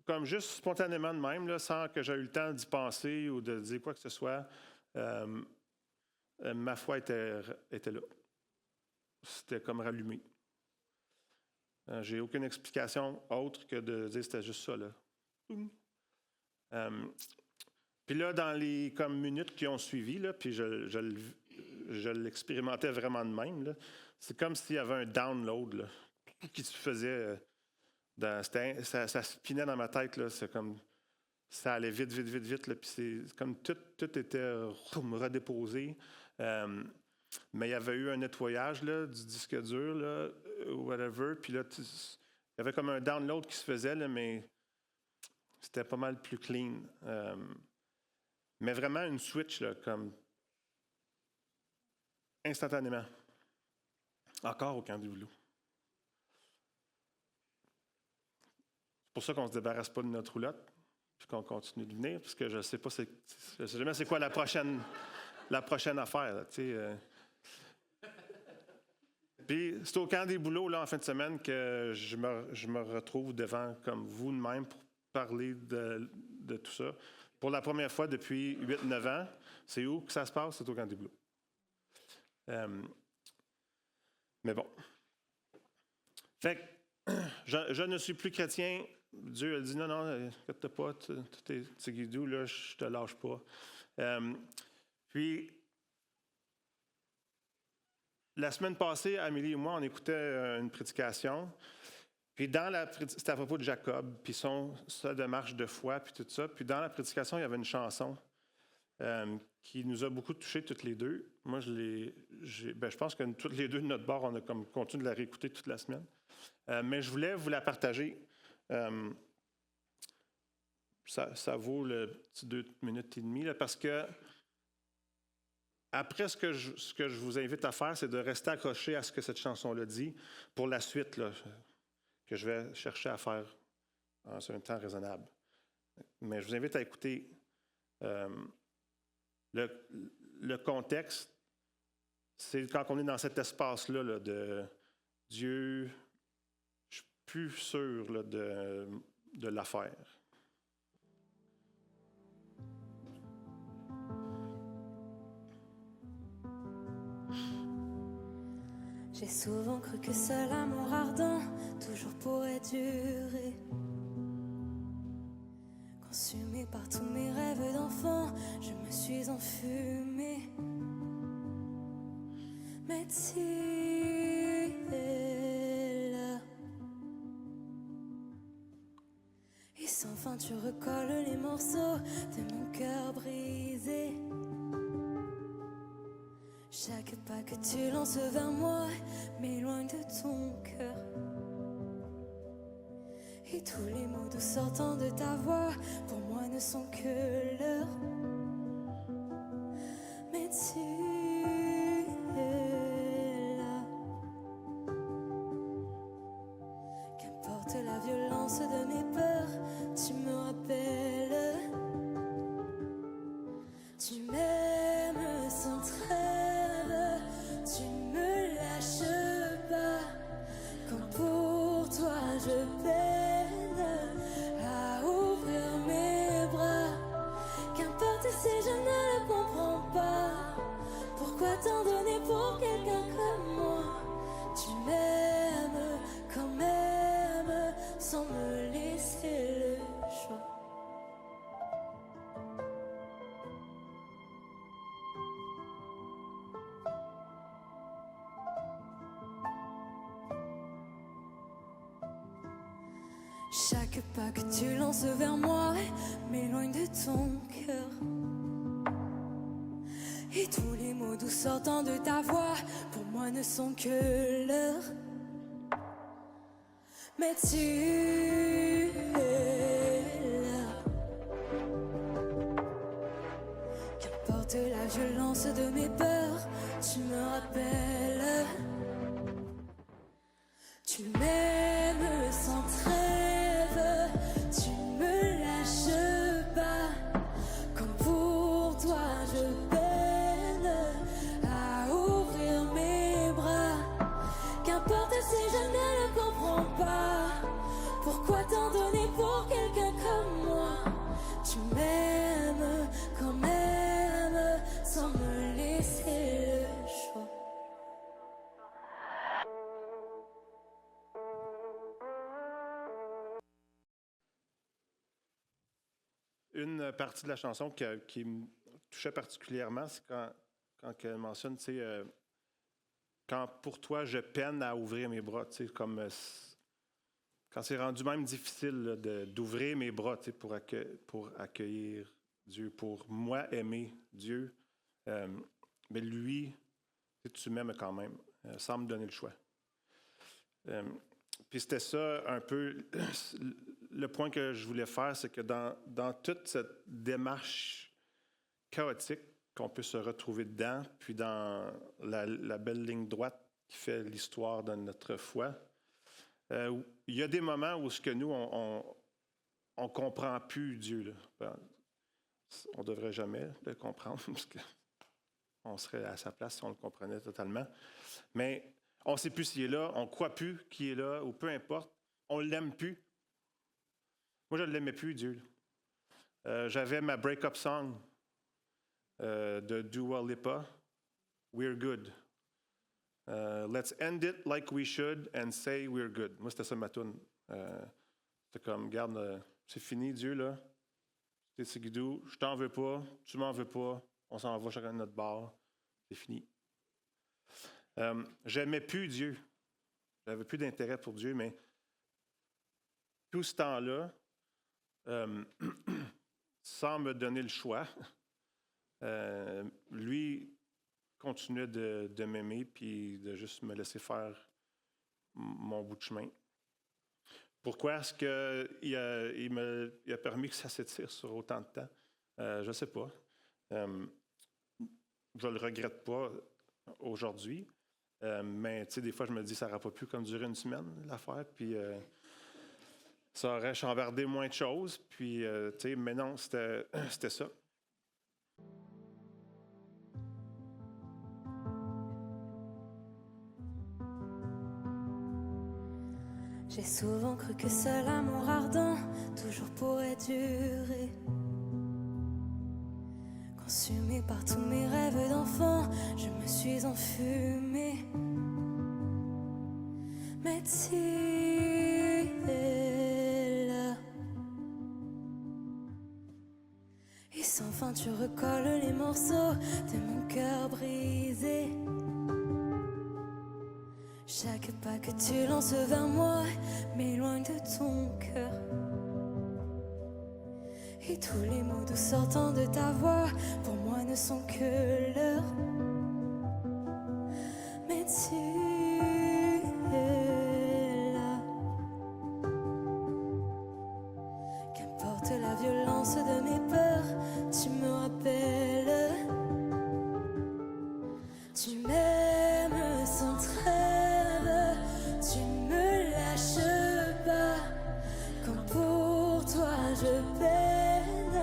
comme juste spontanément de même, là, sans que j'aie eu le temps d'y penser ou de dire quoi que ce soit, ma foi était là. C'était comme rallumé. J'ai aucune explication autre que de dire que c'était juste ça, là. Puis là, dans les comme, minutes qui ont suivi, là, puis je l'expérimentais vraiment de même, là, c'est comme s'il y avait un download là, qui se faisait. Ça spinait dans ma tête. Là, c'est comme, ça allait vite, vite, vite, vite. Là, puis c'est comme tout était redéposé. Mais il y avait eu un nettoyage là, du disque dur, là, whatever. Puis là, il y avait comme un download qui se faisait, là, mais c'était pas mal plus clean. Mais vraiment une switch, là, comme instantanément. Encore au camp du boulot. C'est pour ça qu'on ne se débarrasse pas de notre roulotte, puis qu'on continue de venir, parce que je ne sais pas, je sais jamais c'est quoi la prochaine affaire. Là, Puis c'est au camp des boulots, là, en fin de semaine, que je me retrouve devant, comme vous de même, pour parler de tout ça. Pour la première fois depuis 8-9 ans, c'est où que ça se passe? C'est au camp des boulots. Mais bon. Fait que je ne suis plus chrétien. Dieu a dit non, inquiète pas, tu es guidou, là, je te lâche pas. Puis, la semaine passée, Amélie et moi, on écoutait une prédication. Puis c'était à propos de Jacob, puis sa démarche de foi, puis tout ça. Puis dans la prédication, il y avait une chanson qui nous a beaucoup touchés toutes les deux. Moi, je pense que toutes les deux de notre bord, on a comme continué de la réécouter toute la semaine. Mais je voulais vous la partager. Ça vaut le petit 2 minutes et demie, là, parce que après, ce que je vous invite à faire, c'est de rester accroché à ce que cette chanson-là dit pour la suite, là, que je vais chercher à faire en un temps raisonnable. Mais je vous invite à écouter le contexte. C'est quand on est dans cet espace-là là, de Dieu, je suis plus sûr là, de l'affaire.
J'ai souvent cru que seul amour ardent toujours pourrait durer. Consumé par tous mes rêves d'enfant, je me suis enfumée. Mais tu es là. Et sans fin tu recolles les morceaux de mon cœur brisé. Chaque pas que tu lances vers moi m'éloigne de ton cœur. Et tous les mots doux sortant de ta voix pour moi ne sont que l'heure. Mais tu es là. Qu'un violence de mes peurs. Tu me rappelles. Tu m'aimes sans trêve. Tu me lâches pas. Quand pour toi je peine à ouvrir mes bras. Qu'importe si je ne le comprends pas. Pourquoi t'en donner pour quelqu'un comme moi? Tu m'aimes quand même sans me laisser le choix. Chaque pas que tu lances vers moi m'éloigne de ton cœur. Et tous les mots doux sortant de ta voix, pour moi ne sont que l'heure. Mais tu es là. Qu'importe la violence de mes peurs, tu me rappelles. Tu m'aimes sans trêve, tu me lâches pas. Comme pour toi je peine à ouvrir mes bras. Qu'importe si je ne le comprends pas. Pourquoi t'en donner pour quelqu'un comme moi? Tu m'aimes quand même sans me laisser le choix.
Une partie de la chanson qui me touchait particulièrement, c'est quand elle mentionne, tu sais, quand pour toi je peine à ouvrir mes bras, tu sais, comme quand c'est rendu même difficile là, d'ouvrir mes bras, tu sais, pour accueillir Dieu, pour moi aimer Dieu, mais lui, tu m'aimes quand même, sans me donner le choix. Puis c'était ça un peu le point que je voulais faire, c'est que dans toute cette démarche chaotique qu'on peut se retrouver dedans, puis dans la belle ligne droite qui fait l'histoire de notre foi, il y a des moments où ce que nous, on comprend plus Dieu. Là. Ben, on ne devrait jamais le comprendre, parce qu'on serait à sa place si on le comprenait totalement. Mais on ne sait plus s'il est là, on ne croit plus qu'il est là, ou peu importe, on ne l'aime plus. Moi, je ne l'aimais plus, Dieu. J'avais ma break-up song de Dua Lipa, We're Good. Let's end it like we should and say we're good. Moi, c'était ça ma toune. C'était comme, regarde, c'est fini, Dieu, là. C'est guidou, je t'en veux pas, tu m'en veux pas, on s'en va chacun de notre bord, c'est fini. J'aimais plus Dieu. J'avais plus d'intérêt pour Dieu, mais tout ce temps-là, sans me donner le choix, lui continuait de m'aimer puis de juste me laisser faire mon bout de chemin. Pourquoi est-ce qu'il a permis que ça s'étire sur autant de temps? Je ne sais pas. Je ne le regrette pas aujourd'hui. Mais tu sais, des fois, je me dis, ça n'aurait pas pu comme durer une semaine, l'affaire, puis ça aurait chambardé moins de choses, puis tu sais, mais non, c'était ça.
J'ai souvent cru que seul amour ardent toujours pourrait durer. Consumé par tous mes rêves d'enfant, je me suis enfumée. Mais tu es là. Et sans fin tu recolles les morceaux de mon cœur brisé. Chaque pas que tu lances vers moi m'éloigne de ton cœur. Et tous les mots doux sortant de ta voix, pour moi ne sont que l'heure. Mais tu es là. Qu'importe la violence de mes peurs, tu me rappelles. Tu m'aimes sans trêve, tu me lâches pas. je peine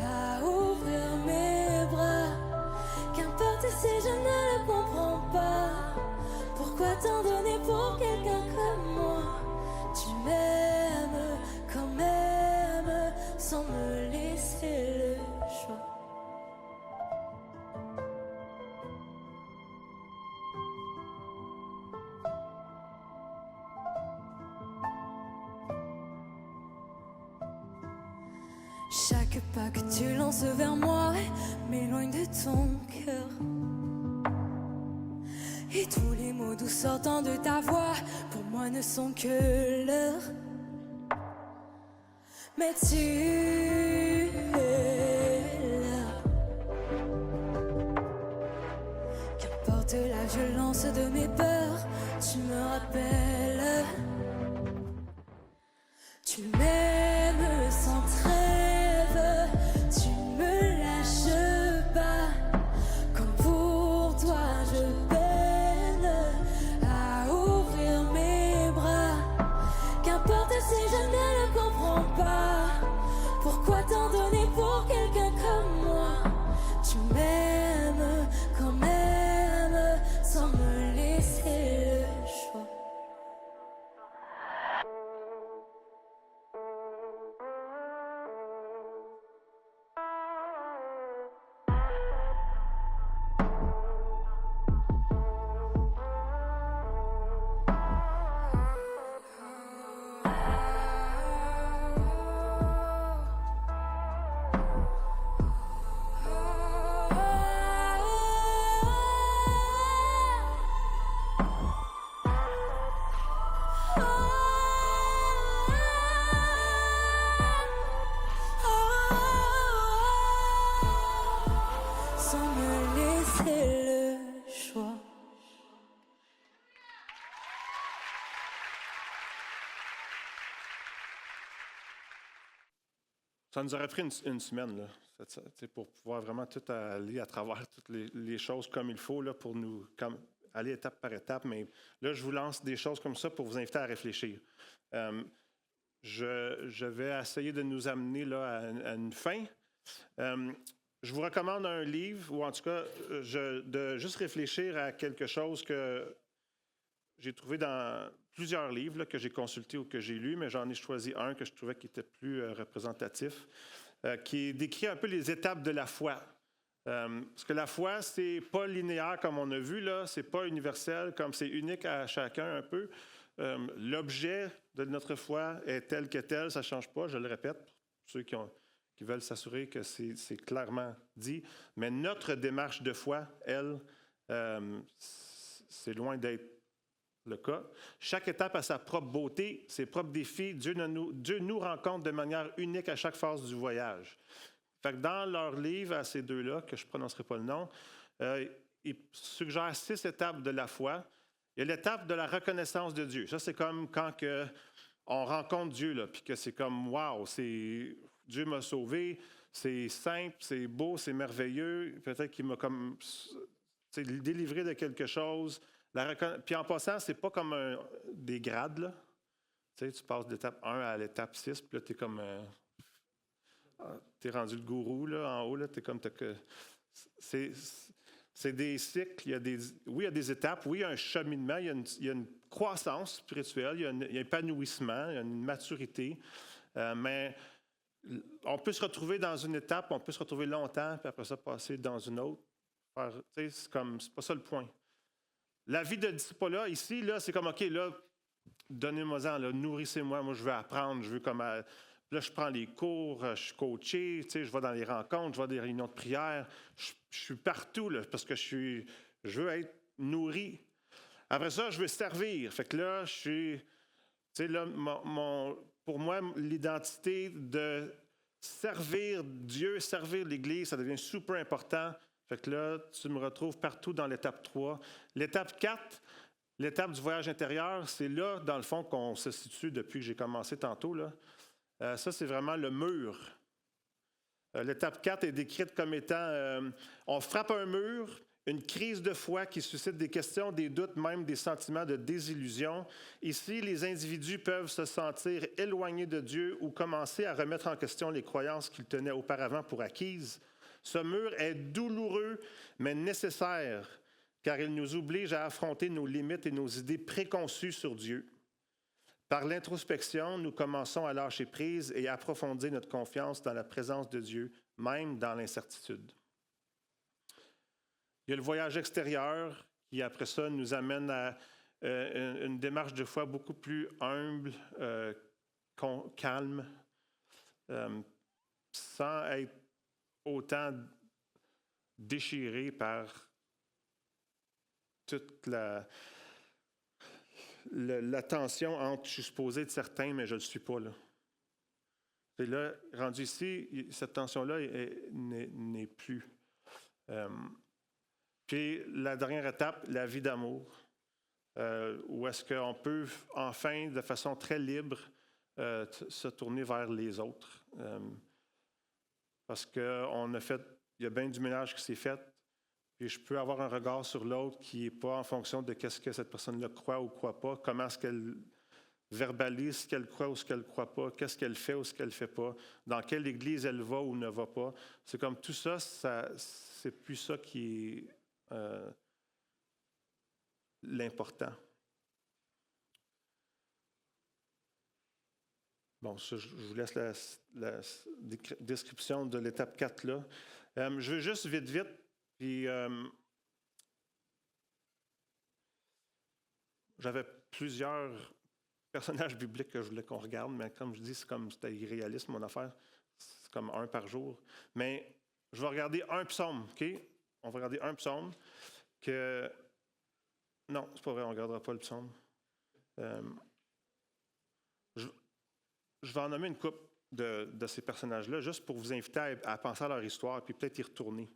à ouvrir mes bras. Qu'importe si je ne le comprends pas. Pourquoi t'en donner pour quelqu'un comme moi? Tu m'aimes quand même sans me laisser le choix. Chaque pas que tu lances vers moi m'éloigne de ton cœur. Et tous les mots doux sortant de ta voix, pour moi ne sont que l'heure. Mais tu es là. Qu'importe la violence de mes peurs, tu me rappelles. Tu m'aimes sans trêve, tu me lâches pas. Comme pour toi je peine à ouvrir mes bras. Qu'importe si je ne le comprends pas. Pourquoi t'en donner pour quelqu'un comme moi? Tu m'aimes quand même sans me laisser le choix. Sans me laisser le choix.
Ça nous aurait pris une semaine là, pour pouvoir vraiment tout aller à travers toutes les choses comme il faut là, pour nous aller étape par étape. Mais là, je vous lance des choses comme ça pour vous inviter à réfléchir. Je vais essayer de nous amener là, à une fin. Je vous recommande un livre, ou en tout cas, de juste réfléchir à quelque chose que j'ai trouvé dans plusieurs livres là, que j'ai consultés ou que j'ai lus, mais j'en ai choisi un que je trouvais qui était plus représentatif, qui décrit un peu les étapes de la foi. Parce que la foi, c'est pas linéaire comme on a vu, là, c'est pas universel, comme c'est unique à chacun un peu. L'objet de notre foi est tel que tel, ça ne change pas, je le répète, pour ceux qui veulent s'assurer que c'est clairement dit. Mais notre démarche de foi, elle, c'est loin d'être le cas. Chaque étape a sa propre beauté, ses propres défis. Dieu nous rencontre de manière unique à chaque phase du voyage. Fait que dans leur livre, à ces deux-là, que je ne prononcerai pas le nom, ils suggèrent 6 étapes de la foi. Il y a l'étape de la reconnaissance de Dieu. Ça, c'est comme quand on rencontre Dieu, là, puis que c'est comme « wow, Dieu m'a sauvé, c'est simple, c'est beau, c'est merveilleux. Peut-être qu'il m'a comme délivré de quelque chose. » Puis en passant, c'est pas comme des grades. Là. Tu passes de l'étape 1 à l'étape 6, puis là, tu es comme... tu es rendu le gourou là, en haut. Tu es comme... C'est des cycles. Oui, il y a des étapes. Oui, il y a un cheminement. Il y a une croissance spirituelle. Il y a un épanouissement. Il y a une maturité. Mais on peut se retrouver dans une étape, on peut se retrouver longtemps, puis après ça, passer dans une autre. C'est pas ça le point. La vie de disciple-là, ici, là, c'est comme, OK, là, donnez-moi-en, là, nourrissez-moi. Moi, je veux apprendre. Je veux comme... Là, je prends les cours, je suis coaché, je vais dans les rencontres, je vais dans des réunions de prière. Je suis partout là, parce que je veux être nourri. Après ça, je veux servir. Fait que là, je suis... Là, pour moi, l'identité de servir Dieu, servir l'Église, ça devient super important. Fait que là, tu me retrouves partout dans l'étape 3. L'étape 4, l'étape du voyage intérieur, c'est là, dans le fond, qu'on se situe depuis que j'ai commencé tantôt, là. Ça, c'est vraiment le mur. L'étape 4 est décrite comme étant on frappe un mur une crise de foi qui suscite des questions, des doutes, même des sentiments de désillusion. Ici, les individus peuvent se sentir éloignés de Dieu ou commencer à remettre en question les croyances qu'ils tenaient auparavant pour acquises. Ce mur est douloureux, mais nécessaire, car il nous oblige à affronter nos limites et nos idées préconçues sur Dieu. Par l'introspection, nous commençons à lâcher prise et à approfondir notre confiance dans la présence de Dieu, même dans l'incertitude. Il y a le voyage extérieur qui, après ça, nous amène à une démarche de foi beaucoup plus humble, calme, sans être autant déchiré par toute la tension entre « je suis supposé être certain, mais je ne le suis pas ». Et là, rendu ici, cette tension-là n'est plus. Puis la dernière étape, la vie d'amour, où est-ce qu'on peut enfin, de façon très libre, se tourner vers les autres. Parce qu'on a fait, il y a bien du ménage qui s'est fait, puis je peux avoir un regard sur l'autre qui n'est pas en fonction de qu'est-ce que cette personne-là croit ou croit pas, comment est-ce qu'elle verbalise ce qu'elle croit ou ce qu'elle ne croit pas, qu'est-ce qu'elle fait ou ce qu'elle ne fait pas, dans quelle église elle va ou ne va pas. C'est comme tout ça, c'est plus ça qui est l'important. Bon, ça, je vous laisse la description de l'étape 4 là. Je veux juste vite, puis j'avais plusieurs personnages bibliques que je voulais qu'on regarde, mais comme je dis, c'était irréaliste mon affaire. C'est comme un par jour. Mais je vais regarder un psaume, OK? On va regarder un psaume que... Non, c'est pas vrai, on ne regardera pas le psaume. Je vais en nommer une couple de ces personnages-là, juste pour vous inviter à penser à leur histoire, puis peut-être y retourner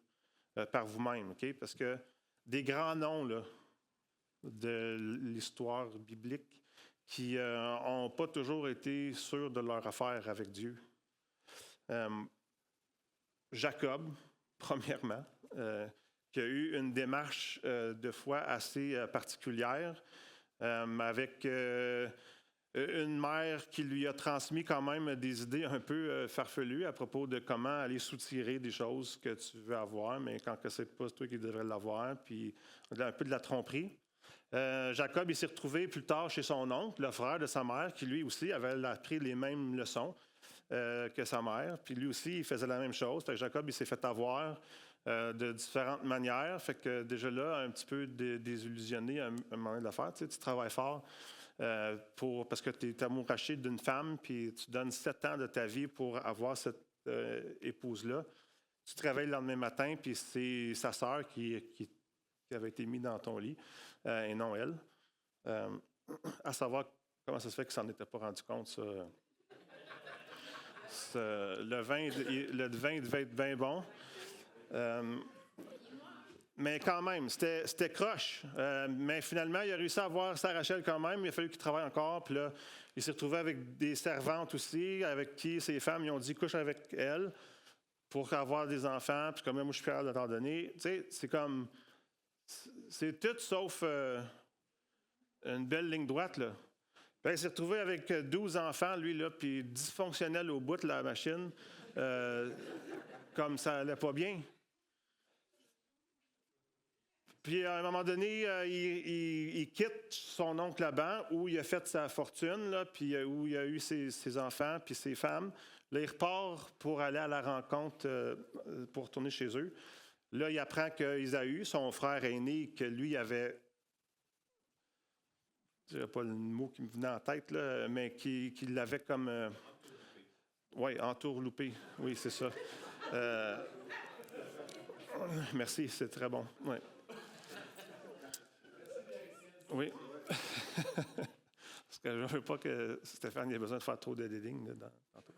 par vous-même, OK? Parce que des grands noms là, de l'histoire biblique qui n'ont pas toujours été sûrs de leur affaire avec Dieu. Jacob, premièrement, qui a eu une démarche de foi assez particulière, avec une mère qui lui a transmis quand même des idées un peu farfelues à propos de comment aller soutirer des choses que tu veux avoir, mais quand que c'est pas toi qui devrais l'avoir, puis un peu de la tromperie. Jacob, il s'est retrouvé plus tard chez son oncle, le frère de sa mère, qui lui aussi avait appris les mêmes leçons que sa mère. Puis lui aussi, il faisait la même chose. Fait que Jacob, il s'est fait avoir de différentes manières. Fait que déjà là, un petit peu désillusionné à un moment de l'affaire. Tu travailles fort parce que tu es amouraché d'une femme, puis tu donnes 7 ans de ta vie pour avoir cette épouse-là. Tu te réveilles le lendemain matin, puis c'est sa sœur qui avait été mise dans ton lit, et non elle. À savoir comment ça se fait qu'il ne s'en était pas rendu compte, ça. Le vin devait être bien bon. Mais quand même, c'était croche. Mais finalement, il a réussi à avoir Sarah Rachel quand même. Il a fallu qu'il travaille encore. Puis là, il s'est retrouvé avec des servantes aussi, avec qui ces femmes ils ont dit couche avec elle pour avoir des enfants. Puis comme moi, je suis fier de t'en donner. Tu sais, c'est comme. C'est tout sauf une belle ligne droite, là. Puis il s'est retrouvé avec 12 enfants, lui, là, puis dysfonctionnel au bout de la machine, comme ça n'allait pas bien. Puis à un moment donné, il quitte son oncle Laban, où il a fait sa fortune, là, puis où il a eu ses enfants, puis ses femmes. Là, il repart pour aller à la rencontre, pour retourner chez eux. Là, il apprend qu'Ésaü, son frère aîné, que lui avait... Je ne sais pas le mot qui me venait en tête, là, mais qui l'avait comme... oui, entourloupé. Oui, c'est ça. Merci, c'est très bon. Ouais. Oui. Parce que je ne veux pas que Stéphane ait besoin de faire trop d'editing tantôt.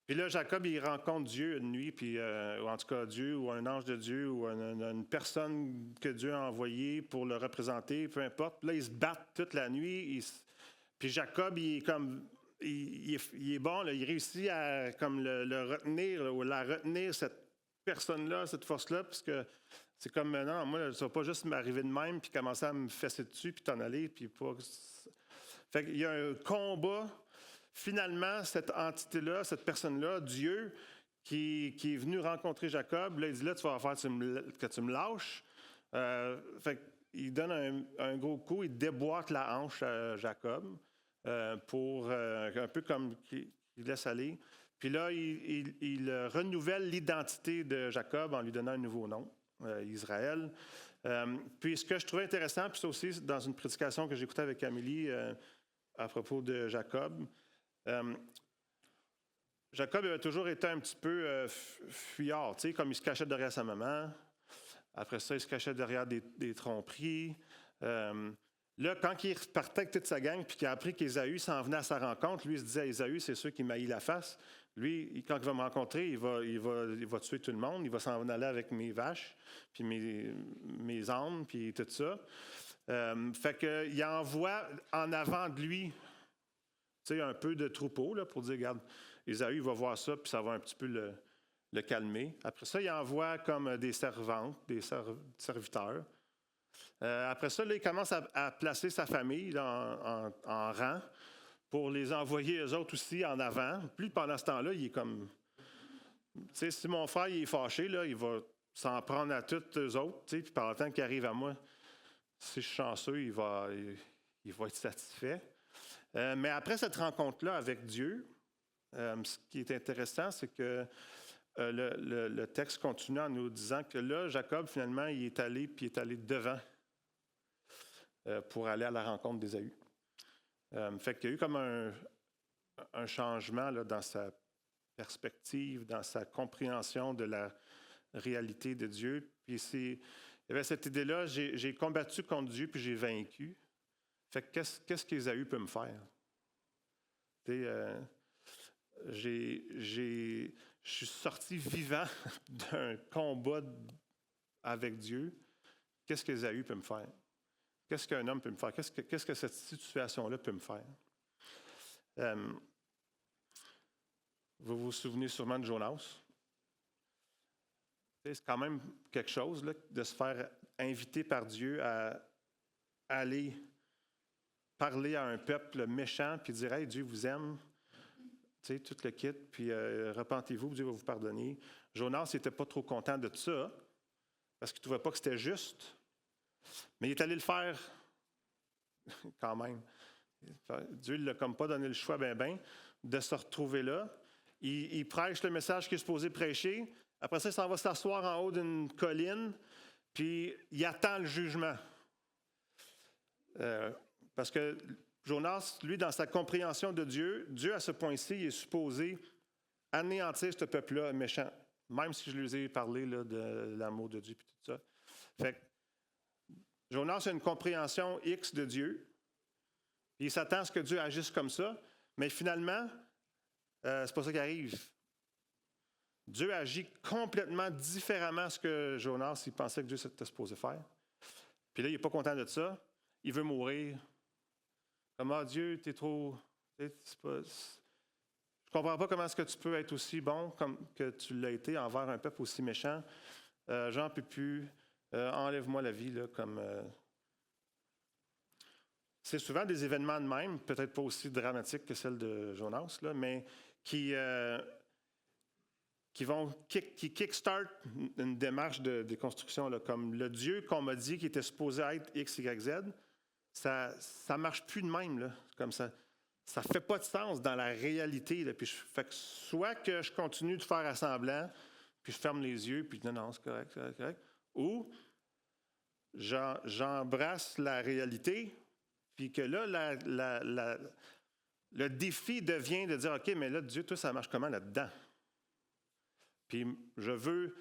Puis là, Jacob, il rencontre Dieu une nuit, puis, ou en tout cas Dieu, ou un ange de Dieu, ou une personne que Dieu a envoyée pour le représenter, peu importe. Puis là, ils se battent toute la nuit. Puis Jacob, il est comme... Il est bon, là, il réussit à comme le retenir, là, ou la retenir, cette personne-là, cette force-là, parce que c'est comme maintenant, moi, ça ne va pas juste m'arriver de même, puis commencer à me fesser dessus, puis t'en aller, puis pas. Fait qu'il y a un combat. Finalement, cette entité-là, cette personne-là, Dieu, qui est venu rencontrer Jacob, là, il dit là, tu vas faire que tu me lâches. Fait qu'il donne un gros coup, il déboîte la hanche à Jacob pour un peu comme qu'il laisse aller. Puis là, il renouvelle l'identité de Jacob en lui donnant un nouveau nom, Israël. Puis ce que je trouvais intéressant, puis c'est aussi dans une prédication que j'écoutais avec Amélie à propos de Jacob. Jacob avait toujours été un petit peu fuyard, tu sais, comme il se cachait derrière sa maman. Après ça, il se cachait derrière des tromperies. Là, quand il repartait avec toute sa gang, puis qu'il a appris qu'Ésaü s'en venait à sa rencontre, lui, il se disait à Ésaü, c'est sûr qu'il m'haït la face. Lui, quand il va me rencontrer, il va tuer tout le monde. Il va s'en aller avec mes vaches, puis mes ânes, puis tout ça. Fait qu'il envoie en avant de lui, tu sais, un peu de troupeau, là, pour dire, regarde, Ésaü va voir ça, puis ça va un petit peu le calmer. Après ça, il envoie comme des servantes, des serviteurs. Après ça, là, il commence à placer sa famille en rang pour les envoyer eux autres aussi en avant. Puis pendant ce temps-là, il est comme... Tu sais, si mon frère il est fâché, là, il va s'en prendre à tous eux autres. Tu sais, puis par le temps qu'il arrive à moi, si je suis chanceux, il va être satisfait. Mais après cette rencontre-là avec Dieu, ce qui est intéressant, c'est que le texte continue en nous disant que là, Jacob, finalement, il est allé devant pour aller à la rencontre d'Ésaü. Fait qu'il y a eu comme un changement là, dans sa perspective, dans sa compréhension de la réalité de Dieu. Puis il y avait cette idée-là, j'ai combattu contre Dieu, puis j'ai vaincu. Fait que qu'est-ce qu'Ésaü peut me faire? Je suis sorti vivant d'un combat avec Dieu. Qu'est-ce qu'Ésaü peut me faire? Qu'est-ce qu'un homme peut me faire? Qu'est-ce que cette situation-là peut me faire? Vous vous souvenez sûrement de Jonas. C'est quand même quelque chose là, de se faire inviter par Dieu à aller parler à un peuple méchant puis dire « Hey, Dieu vous aime ». Tu sais, tout le kit, puis repentez-vous, Dieu va vous pardonner. Jonas n'était pas trop content de ça, parce qu'il ne trouvait pas que c'était juste. Mais il est allé le faire quand même. Dieu ne l'a comme pas donné le choix de se retrouver là. Il prêche le message qu'il est supposé prêcher. Après ça, il s'en va s'asseoir en haut d'une colline, puis il attend le jugement. Parce que Jonas, lui, dans sa compréhension de Dieu, Dieu, à ce point-ci, il est supposé anéantir ce peuple-là méchant, même si je lui ai parlé là, de l'amour de Dieu et tout ça. Fait que Jonas a une compréhension X de Dieu, puis il s'attend à ce que Dieu agisse comme ça, mais finalement, c'est pas ça qui arrive. Dieu agit complètement différemment de ce que Jonas il pensait que Dieu était supposé faire. Puis là, il n'est pas content de ça. Il veut mourir. Comme, Dieu, t'es trop... je ne comprends pas comment est-ce que tu peux être aussi bon comme que tu l'as été envers un peuple aussi méchant. J'en peux plus. Enlève-moi la vie. Là, comme, C'est souvent des événements de même, peut-être pas aussi dramatiques que celle de Jonas, là, mais qui kickstart une démarche de déconstruction, là, comme le Dieu qu'on m'a dit qui était supposé être X, Y, Z. Ça ne marche plus de même. Là. Comme ça ne fait pas de sens dans la réalité. Là. Puis fait que soit que je continue de faire assemblant, puis je ferme les yeux, puis non, c'est correct, ou j'embrasse la réalité, puis que là, le défi devient de dire, OK, mais là, Dieu, toi, ça marche comment là-dedans? Puis je veux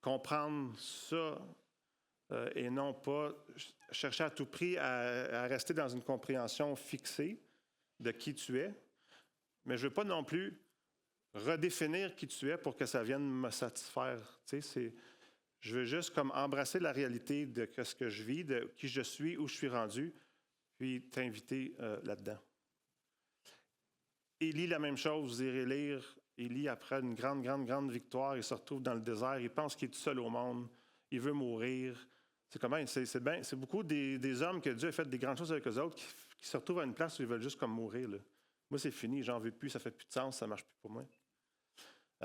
comprendre ça, et non pas chercher à tout prix à rester dans une compréhension fixée de qui tu es. Mais je ne veux pas non plus redéfinir qui tu es pour que ça vienne me satisfaire. Tu sais, je veux juste comme embrasser la réalité de ce que je vis, de qui je suis, où je suis rendu, puis t'inviter là-dedans. Élie, la même chose, vous irez lire Élie, après une grande victoire, il se retrouve dans le désert. Il pense qu'il est tout seul au monde. Il veut mourir. C'est beaucoup des hommes que Dieu a fait des grandes choses avec eux autres qui se retrouvent à une place où ils veulent juste comme mourir. Là. Moi, c'est fini, j'en veux plus, ça fait plus de sens, ça marche plus pour moi.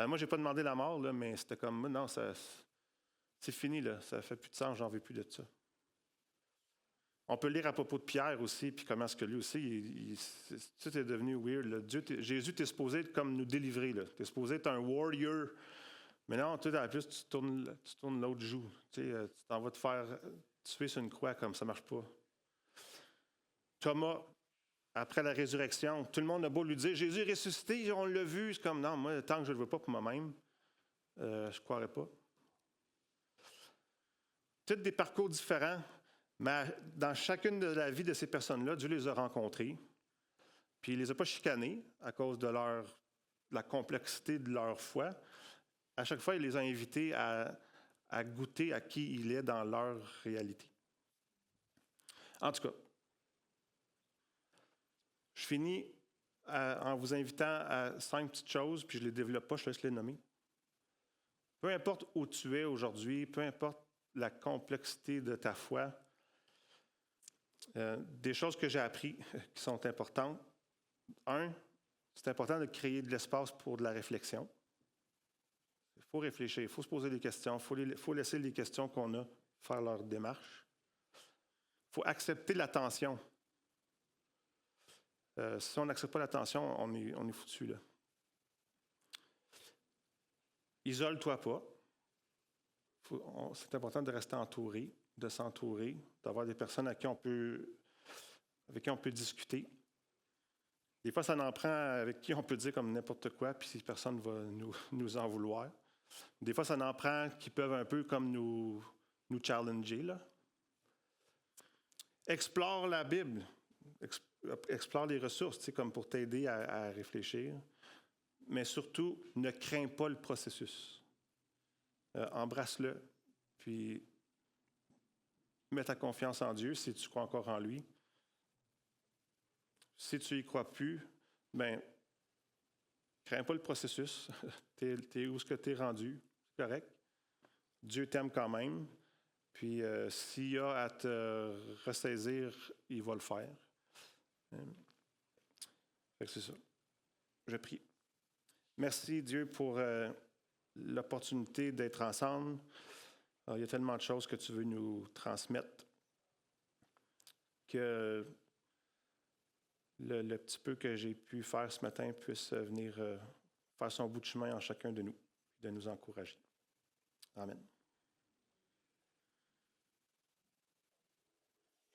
Moi, j'ai pas demandé la mort, là, mais c'était comme, non, c'est fini, là, ça fait plus de sens, j'en veux plus de ça. On peut lire à propos de Pierre aussi, puis comment est-ce que lui aussi, tout est devenu weird. Là. Jésus, tu es supposé être comme nous délivrer. Tu es supposé être un warrior. Mais non, tout en plus, tu tournes l'autre joue. Tu t'en vas te faire tuer sur une croix comme ça ne marche pas. Thomas, après la résurrection, tout le monde a beau lui dire « Jésus est ressuscité, on l'a vu. » C'est comme « Non, moi, tant que je ne le veux pas pour moi-même, je ne croirais pas. » Tous des parcours différents. Mais dans chacune de la vie de ces personnes-là, Dieu les a rencontrés. Puis il ne les a pas chicanés à cause de la complexité de leur foi. À chaque fois, il les a invités à goûter à qui il est dans leur réalité. En tout cas, je finis en vous invitant à 5 petites choses, puis je ne les développe pas, je laisse les nommer. Peu importe où tu es aujourd'hui, peu importe la complexité de ta foi, des choses que j'ai apprises qui sont importantes. 1, c'est important de créer de l'espace pour de la réflexion. Il faut réfléchir, il faut se poser des questions, il faut laisser les questions qu'on a faire leur démarche. Il faut accepter l'attention. Si on n'accepte pas l'attention, on est foutu, là. Isole-toi pas. C'est important de rester entouré, de s'entourer, d'avoir des personnes avec qui on peut discuter. Des fois, ça en prend avec qui on peut dire comme n'importe quoi, puis si personne va nous en vouloir. Des fois, ça en prend qui peuvent un peu comme nous challenger, là. Explore la Bible. Explore les ressources, comme pour t'aider à réfléchir. Mais surtout, ne crains pas le processus. Embrasse-le, puis mets ta confiance en Dieu si tu crois encore en lui. Si tu n'y crois plus, bien, crains pas le processus. T'es où est-ce que tu es rendu? C'est correct. Dieu t'aime quand même. Puis s'il y a à te ressaisir, il va le faire. Fait que c'est ça. Je prie. Merci Dieu pour l'opportunité d'être ensemble. Alors, il y a tellement de choses que tu veux nous transmettre que le petit peu que j'ai pu faire ce matin puisse venir faire son bout de chemin en chacun de nous, de nous encourager. Amen.